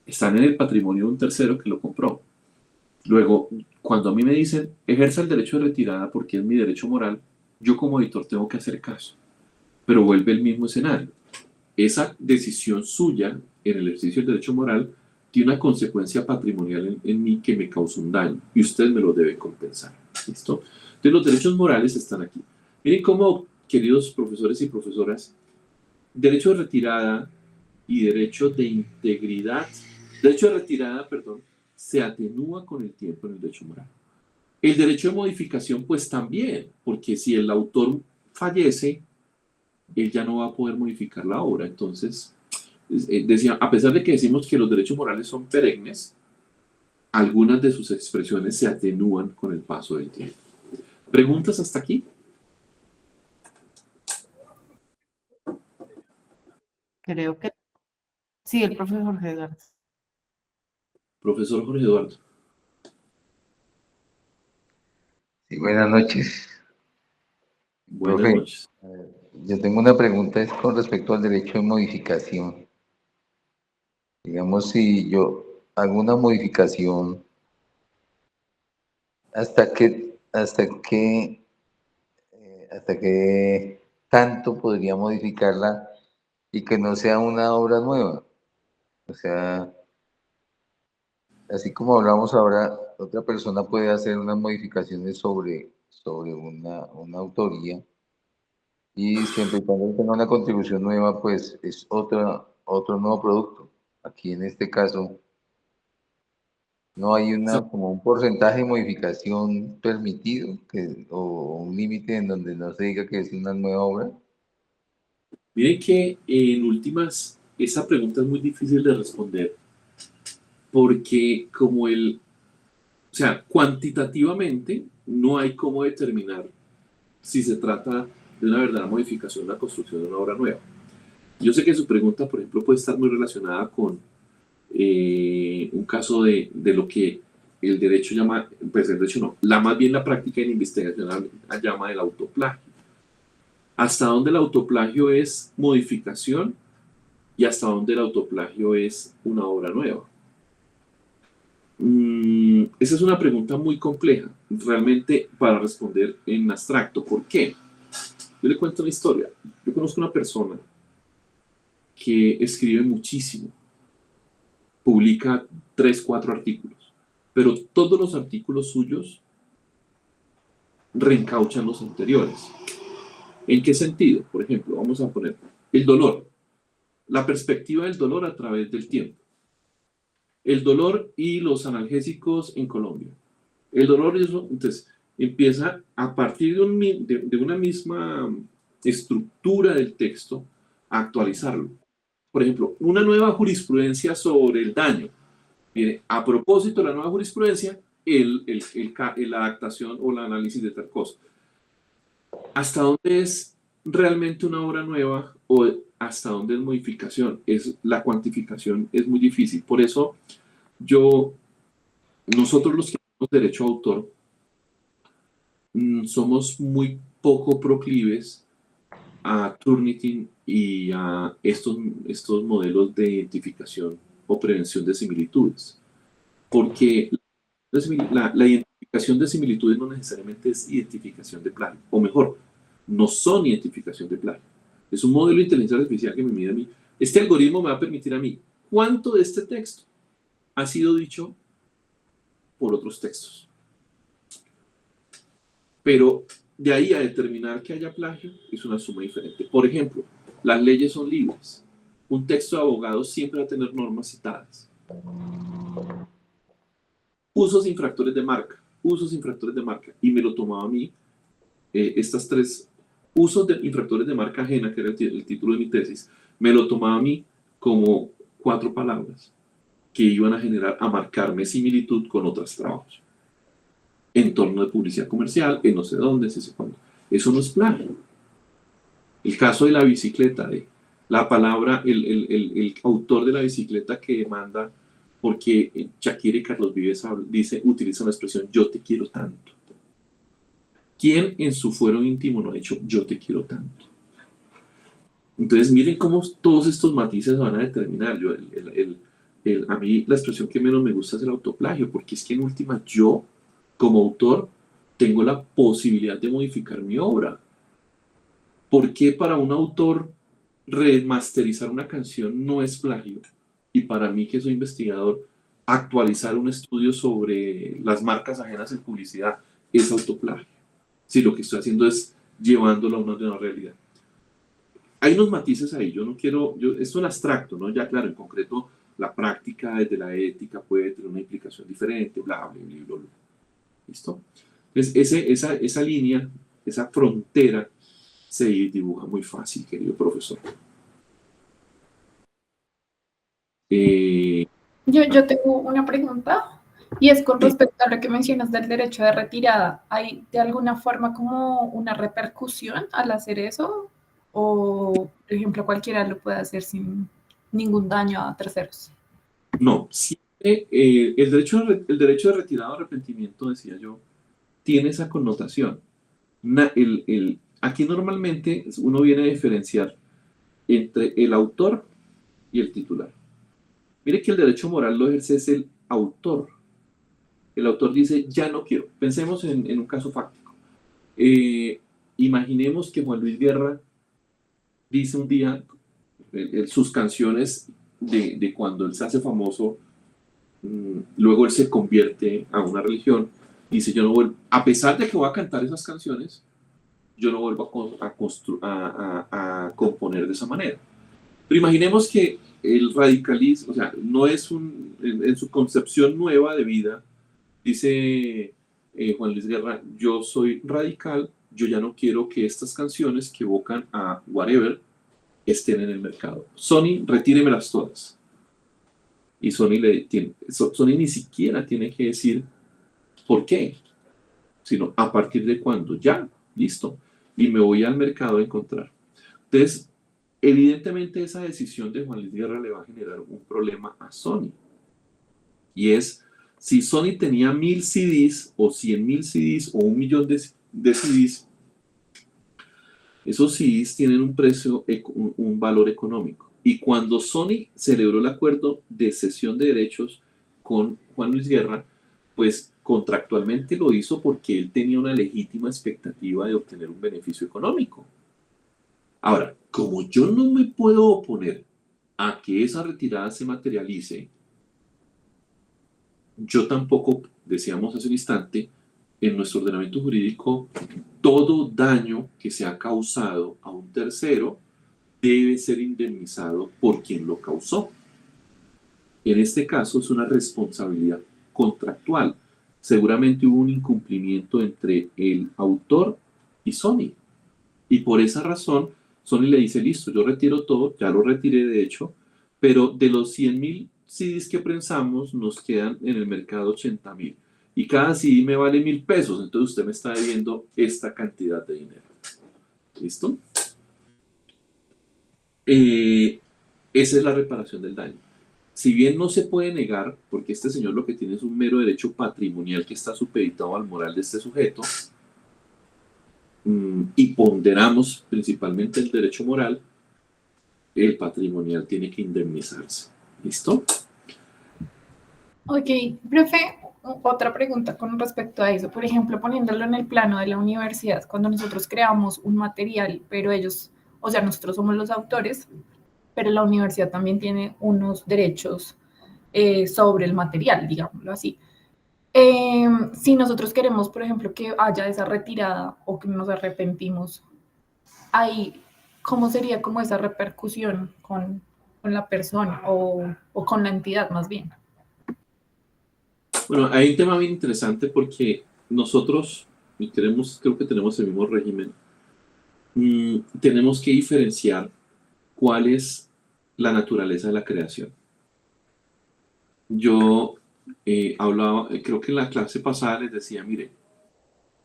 Están en el patrimonio de un tercero que lo compró. Luego, cuando a mí me dicen, ejerza el derecho de retirada porque es mi derecho moral, yo como editor tengo que hacer caso. Pero vuelve el mismo escenario. Esa decisión suya en el ejercicio del derecho moral tiene una consecuencia patrimonial en mí que me causa un daño y usted me lo debe compensar. ¿Listo? Entonces los derechos morales están aquí. Miren cómo, queridos profesores y profesoras, derecho de retirada y derecho de integridad, derecho de retirada, perdón, se atenúa con el tiempo en el derecho moral. El derecho de modificación, pues también, porque si el autor fallece, él ya no va a poder modificar la obra. Entonces, decía, a pesar de que decimos que los derechos morales son perennes, algunas de sus expresiones se atenúan con el paso del tiempo. ¿Preguntas hasta aquí? Creo que sí, el profesor Jorge Eduardo. Profesor Jorge Eduardo. Sí, buenas noches. Buenas Profe, noches. yo tengo una pregunta es con respecto al derecho de modificación. Digamos, si yo hago una modificación, hasta qué tanto podría modificarla y que no sea una obra nueva? O sea, así como hablamos ahora, otra persona puede hacer unas modificaciones sobre una autoría. Y siempre y cuando tenga una contribución nueva, pues es otro nuevo producto. Aquí en este caso, no hay como un porcentaje de modificación permitido o un límite en donde no se diga que es una nueva obra. Miren que en últimas, esa pregunta es muy difícil de responder porque o sea, cuantitativamente no hay cómo determinar si se trata de una verdadera modificación, una construcción de una obra nueva. Yo sé que su pregunta, por ejemplo, puede estar muy relacionada con un caso de lo que el derecho llama, pues el derecho no, más bien la práctica en investigación llama el autoplagio. ¿Hasta dónde el autoplagio es modificación y hasta dónde el autoplagio es una obra nueva? Esa es una pregunta muy compleja, realmente para responder en abstracto. ¿Por qué? Yo le cuento una historia. Yo conozco una persona que escribe muchísimo, publica 3, 4 artículos, pero todos los artículos suyos reencauchan los anteriores. ¿En qué sentido? Por ejemplo, vamos a poner el dolor, la perspectiva del dolor a través del tiempo. El dolor y los analgésicos en Colombia. El dolor y eso, entonces, empieza a partir de una misma estructura del texto a actualizarlo. Por ejemplo, una nueva jurisprudencia sobre el daño. Mire, a propósito de la nueva jurisprudencia, la adaptación o el análisis de tal cosa. ¿Hasta dónde es realmente una obra nueva o hasta dónde es modificación? La cuantificación es muy difícil. Por eso, nosotros los que tenemos derecho a autor, somos muy poco proclives a Turnitin y a estos modelos de identificación o prevención de similitudes. Porque la identificación de similitudes no necesariamente es identificación de plagio, o mejor, no son identificación de plagio. Es un modelo de inteligencia artificial que me mide a mí. Este algoritmo me va a permitir a mí cuánto de este texto ha sido dicho por otros textos. Pero de ahí a determinar que haya plagio es una suma diferente. Por ejemplo, las leyes son libres. Un texto de abogado siempre va a tener normas citadas. Usos infractores de marca. Y me lo tomaba a mí, estas 3 usos de infractores de marca ajena, que era el título de mi tesis, me lo tomaba a mí como 4 palabras que iban a marcarme similitud con otros trabajos. Entorno de publicidad comercial, en no sé dónde, sé cuándo. Eso no es plagio. El caso de la bicicleta, de la palabra, el autor de la bicicleta que demanda, porque Shakira y Carlos Vives utiliza la expresión yo te quiero tanto. ¿Quién en su fuero íntimo no ha dicho yo te quiero tanto? Entonces miren cómo todos estos matices van a determinar. A mí la expresión que menos me gusta es el autoplagio, porque es que en última yo, como autor, tengo la posibilidad de modificar mi obra. ¿Por qué para un autor remasterizar una canción no es plagio? Y para mí, que soy investigador, actualizar un estudio sobre las marcas ajenas en publicidad es autoplagio. Si lo que estoy haciendo es llevándolo a una nueva realidad. Hay unos matices ahí, yo no quiero, es un abstracto, ¿no? Ya claro, en concreto, la práctica desde la ética puede tener una implicación diferente, bla, bla, bla, bla, bla. ¿Listo? Entonces, esa línea, esa frontera, se dibuja muy fácil, querido profesor. Yo tengo una pregunta y es con respecto a lo que mencionas del derecho de retirada. ¿Hay de alguna forma como una repercusión al hacer eso? O, por ejemplo, cualquiera lo puede hacer sin ningún daño a terceros. No, siempre el derecho de retirada o arrepentimiento, decía yo, tiene esa connotación. Aquí normalmente uno viene a diferenciar entre el autor y el titular. Mire que el derecho moral lo ejerce es el autor. El autor dice, ya no quiero. Pensemos en un caso fáctico. Imaginemos que Juan Luis Guerra dice un día sus canciones de cuando él se hace famoso, luego él se convierte a una religión, dice, yo no vuelvo, a pesar de que voy a cantar esas canciones, yo no vuelvo a componer de esa manera. Pero imaginemos que el radicalismo, o sea, no es en su concepción nueva de vida, dice Juan Luis Guerra, yo soy radical, yo ya no quiero que estas canciones que evocan a whatever estén en el mercado. Sony, retíremelas todas. Y Sony ni siquiera tiene que decir por qué, sino a partir de cuándo, ya, listo. Y me voy al mercado a encontrar. Entonces, evidentemente esa decisión de Juan Luis Guerra le va a generar un problema a Sony. Y es, si Sony tenía 1000 CDs o 100,000 CDs o 1 millón de CDs, esos CDs tienen un precio, un valor económico. Y cuando Sony celebró el acuerdo de cesión de derechos con Juan Luis Guerra, pues contractualmente lo hizo porque él tenía una legítima expectativa de obtener un beneficio económico. Ahora, como yo no me puedo oponer a que esa retirada se materialice, yo tampoco, decíamos hace un instante, en nuestro ordenamiento jurídico, todo daño que se ha causado a un tercero debe ser indemnizado por quien lo causó. En este caso es una responsabilidad contractual. Seguramente hubo un incumplimiento entre el autor y Sony. Y por esa razón, Sony le dice, listo, yo retiro todo, ya lo retiré de hecho, pero de los 100,000 CDs que prensamos, nos quedan en el mercado 80,000. Y cada CD me vale 1,000 pesos, entonces usted me está debiendo esta cantidad de dinero. ¿Listo? Esa es la reparación del daño. Si bien no se puede negar, porque este señor lo que tiene es un mero derecho patrimonial que está supeditado al moral de este sujeto, y ponderamos principalmente el derecho moral, el patrimonial tiene que indemnizarse. ¿Listo? Ok, profe, otra pregunta con respecto a eso. Por ejemplo, poniéndolo en el plano de la universidad, cuando nosotros creamos un material, pero ellos, o sea, nosotros somos los autores, pero la universidad también tiene unos derechos sobre el material, digámoslo así. Si nosotros queremos, por ejemplo, que haya esa retirada o que nos arrepentimos, ahí, ¿cómo sería como esa repercusión con la persona o con la entidad más bien? Bueno, hay un tema bien interesante porque nosotros, y creo que tenemos el mismo régimen, tenemos que diferenciar cuál es la naturaleza de la creación. Yo hablaba, creo que en la clase pasada les decía, mire,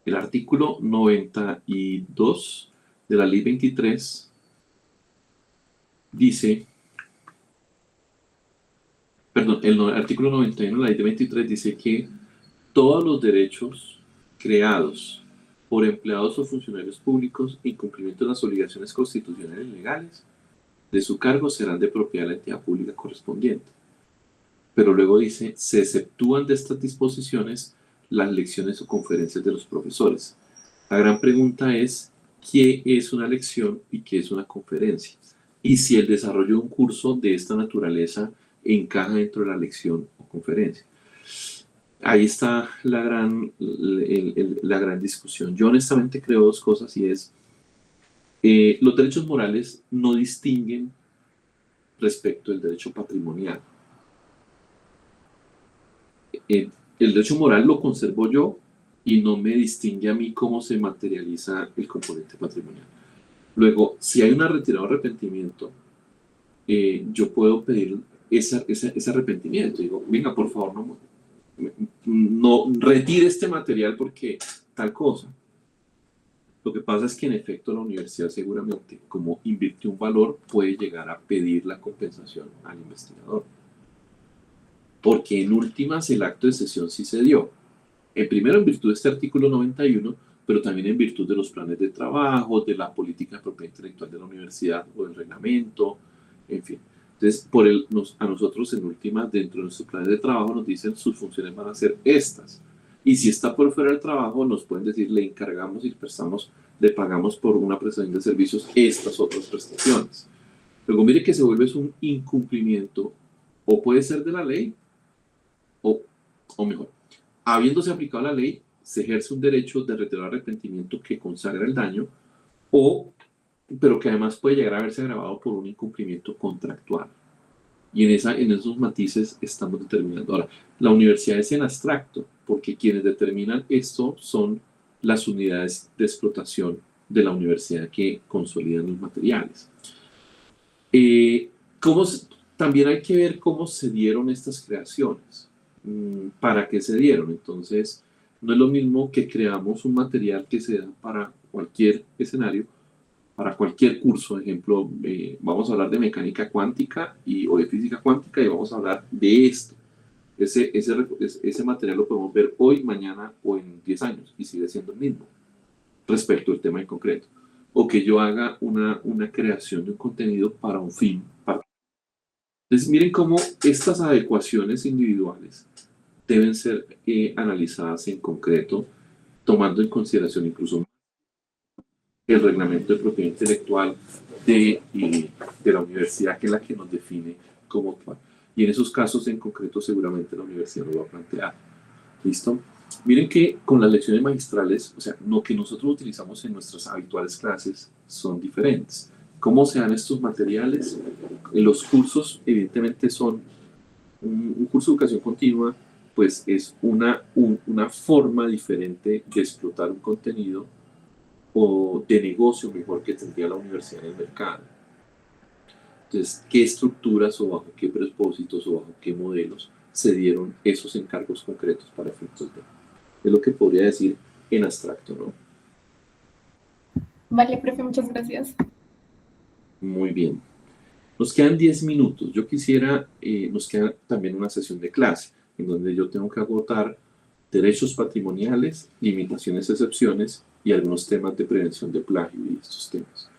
El artículo 92 de la Ley 23 dice, perdón, artículo 91 de la Ley 23 dice que todos los derechos creados por empleados o funcionarios públicos en cumplimiento de las obligaciones constitucionales y legales de su cargo serán de propiedad de la entidad pública correspondiente. Pero luego dice, se exceptúan de estas disposiciones las lecciones o conferencias de los profesores. La gran pregunta es, ¿qué es una lección y qué es una conferencia? Y si el desarrollo de un curso de esta naturaleza encaja dentro de la lección o conferencia. Ahí está la gran discusión. Yo honestamente creo dos cosas y es, los derechos morales no distinguen respecto del derecho patrimonial. El derecho moral lo conservo yo y no me distingue a mí cómo se materializa el componente patrimonial. Luego, si hay una retirada o arrepentimiento, yo puedo pedir ese arrepentimiento. Digo, venga, por favor, no retire este material porque tal cosa. Lo que pasa es que en efecto la universidad seguramente, como invirtió un valor, puede llegar a pedir la compensación al investigador. Porque en últimas el acto de cesión sí se dio. Primero en virtud de este artículo 91, pero también en virtud de los planes de trabajo, de la política de propiedad intelectual de la universidad o del reglamento, en fin. Entonces, a nosotros en últimas, dentro de nuestros planes de trabajo, nos dicen sus funciones van a ser estas. Y si está por fuera del trabajo, nos pueden decir, le encargamos y le pagamos por una prestación de servicios estas otras prestaciones. Luego mire que se vuelve un incumplimiento, o puede ser de la ley, o mejor, habiéndose aplicado la ley, se ejerce un derecho de retirada de arrepentimiento que consagra el daño, pero que además puede llegar a verse agravado por un incumplimiento contractual. Y en esos matices estamos determinando. Ahora, la universidad es en abstracto, porque quienes determinan esto son las unidades de explotación de la universidad que consolidan los materiales. También hay que ver cómo se dieron estas creaciones, para qué se dieron. Entonces, no es lo mismo que creamos un material que se da para cualquier escenario, para cualquier curso. Por ejemplo, vamos a hablar de mecánica cuántica o de física cuántica y vamos a hablar de esto. Ese material lo podemos ver hoy, mañana o en 10 años y sigue siendo el mismo respecto al tema en concreto. O que yo haga una creación de un contenido para un fin. Entonces, miren cómo estas adecuaciones individuales deben ser analizadas en concreto, tomando en consideración incluso el reglamento de propiedad intelectual de la universidad, que es la que nos define como tal. Y en esos casos en concreto seguramente la universidad lo va a plantear. ¿Listo? Miren que con las lecciones magistrales, o sea, lo que nosotros utilizamos en nuestras habituales clases son diferentes. ¿Cómo se dan estos materiales? Los cursos evidentemente son un curso de educación continua, pues es una forma diferente de explotar un contenido o de negocio mejor que tendría la universidad en el mercado. Entonces, ¿qué estructuras o bajo qué propósitos o bajo qué modelos se dieron esos encargos concretos para efectos de? Es lo que podría decir en abstracto, ¿no? Vale, profe, muchas gracias. Muy bien. Nos quedan 10 minutos. Yo quisiera, nos queda también una sesión de clase, en donde yo tengo que agotar derechos patrimoniales, limitaciones, excepciones y algunos temas de prevención de plagio y estos temas.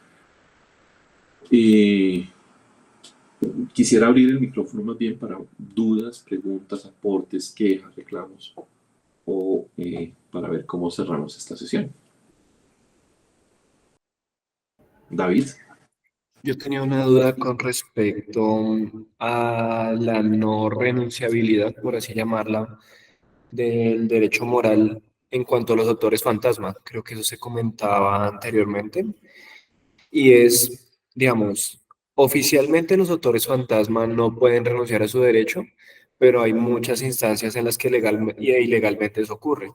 Quisiera abrir el micrófono más bien para dudas, preguntas, aportes, quejas, reclamos, o para ver cómo cerramos esta sesión. David. Yo tenía una duda con respecto a la no renunciabilidad, por así llamarla, del derecho moral en cuanto a los autores fantasma. Creo que eso se comentaba anteriormente. Y es, digamos, oficialmente los autores fantasma no pueden renunciar a su derecho, pero hay muchas instancias en las que ilegalmente eso ocurre.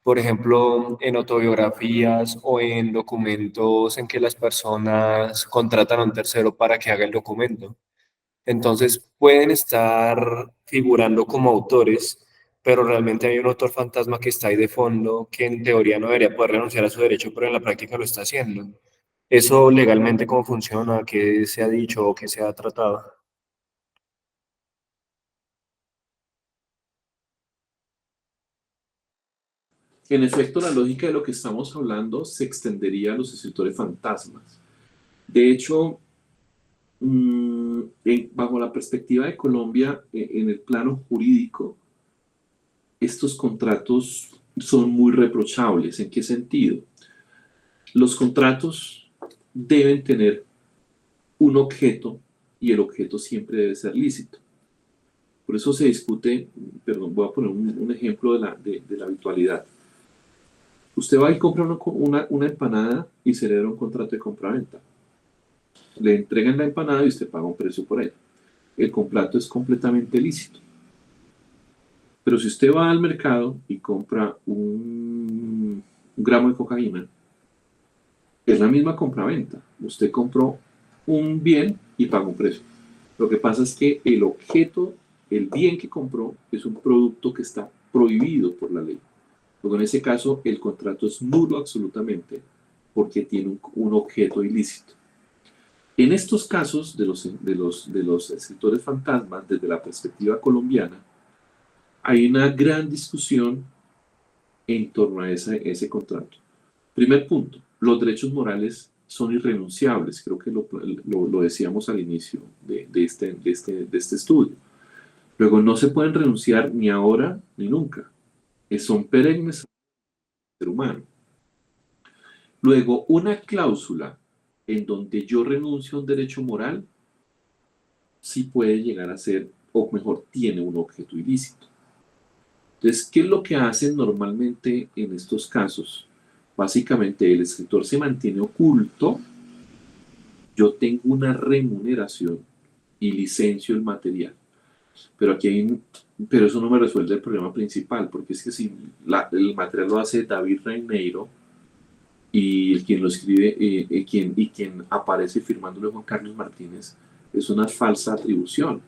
Por ejemplo, en autobiografías o en documentos en que las personas contratan a un tercero para que haga el documento. Entonces, pueden estar figurando como autores, pero realmente hay un autor fantasma que está ahí de fondo, que en teoría no debería poder renunciar a su derecho, pero en la práctica lo está haciendo. ¿Eso legalmente cómo funciona? ¿Qué se ha dicho o qué se ha tratado? En efecto, la lógica de lo que estamos hablando se extendería a los escritores fantasmas. De hecho, bajo la perspectiva de Colombia, en el plano jurídico, estos contratos son muy reprochables. ¿En qué sentido? Los contratos deben tener un objeto y el objeto siempre debe ser lícito. Por eso se discute, perdón, voy a poner un ejemplo de la habitualidad. Usted va y compra una empanada y celebra un contrato de compraventa. Le entregan la empanada y usted paga un precio por ella. El contrato es completamente lícito. Pero si usted va al mercado y compra un gramo de cocaína, es la misma compraventa. Usted compró un bien y pagó un precio. Lo que pasa es que el objeto, el bien que compró, es un producto que está prohibido por la ley. Luego, en ese caso, el contrato es nulo absolutamente porque tiene un objeto ilícito. En estos casos de los escritores fantasmas, desde la perspectiva colombiana, hay una gran discusión en torno a ese contrato. Primer punto, los derechos morales son irrenunciables, creo que lo decíamos al inicio de este estudio. Luego, no se pueden renunciar ni ahora ni nunca, son perennes al ser humano. Luego, una cláusula en donde yo renuncio a un derecho moral sí puede llegar a ser, o mejor, tiene un objeto ilícito. Entonces, ¿qué es lo que hacen normalmente en estos casos? Básicamente, el escritor se mantiene oculto, yo tengo una remuneración y licencio el material. Pero pero eso no me resuelve el problema principal, porque es que si el material lo hace David Reineiro y quien lo escribe quien aparece firmándolo Juan Carlos Martínez, es una falsa atribución.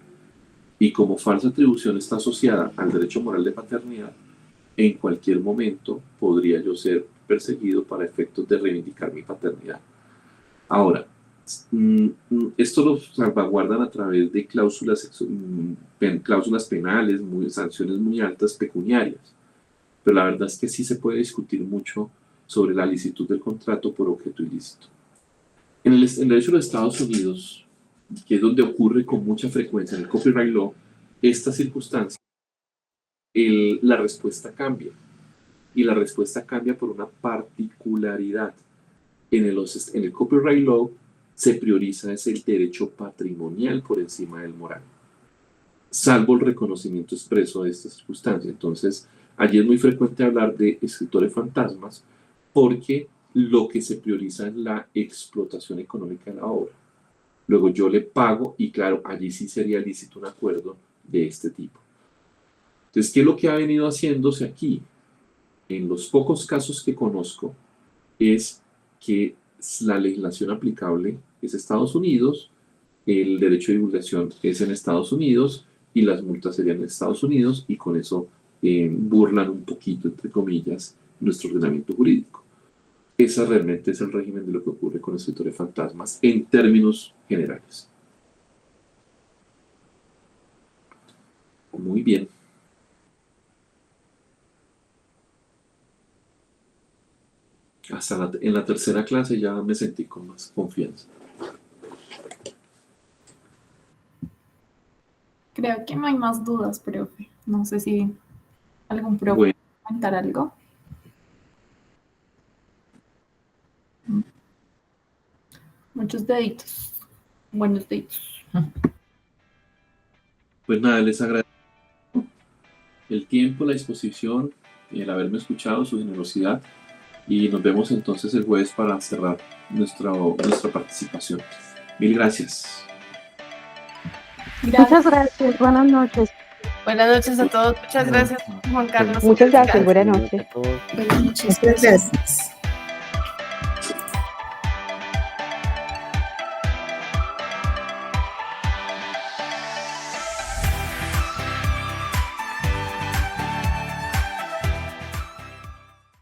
Y como falsa atribución está asociada al derecho moral de paternidad, en cualquier momento podría yo ser perseguido para efectos de reivindicar mi paternidad. Ahora, esto lo salvaguardan a través de cláusulas penales, sanciones muy altas, pecuniarias. Pero la verdad es que sí se puede discutir mucho sobre la licitud del contrato por objeto ilícito. En el derecho de los Estados Unidos, que es donde ocurre con mucha frecuencia en el copyright law, esta circunstancia, la respuesta cambia. Y la respuesta cambia por una particularidad. En el copyright law se prioriza el derecho patrimonial por encima del moral, salvo el reconocimiento expreso de esta circunstancia. Entonces, allí es muy frecuente hablar de escritores fantasmas porque lo que se prioriza es la explotación económica de la obra. Luego yo le pago y claro, allí sí sería lícito un acuerdo de este tipo. Entonces, ¿qué es lo que ha venido haciéndose aquí? En los pocos casos que conozco, es que la legislación aplicable es Estados Unidos, el derecho de divulgación es en Estados Unidos y las multas serían en Estados Unidos y con eso burlan un poquito, entre comillas, nuestro ordenamiento jurídico. Ese realmente es el régimen de lo que ocurre con escritores fantasmas en términos generales. Muy bien. Hasta en la tercera clase ya me sentí con más confianza. Creo que no hay más dudas, profe. No sé si algún profe Bueno. quiere comentar algo. Muchos deditos. Buenos deditos. Pues nada, les agradezco el tiempo, la disposición, el haberme escuchado, su generosidad. Y nos vemos entonces el jueves para cerrar nuestra participación. Mil gracias. Muchas gracias, buenas noches. Buenas noches a todos. Muchas gracias, Juan Carlos. Muchas gracias, buenas noches. Buenas noches. Muchas gracias.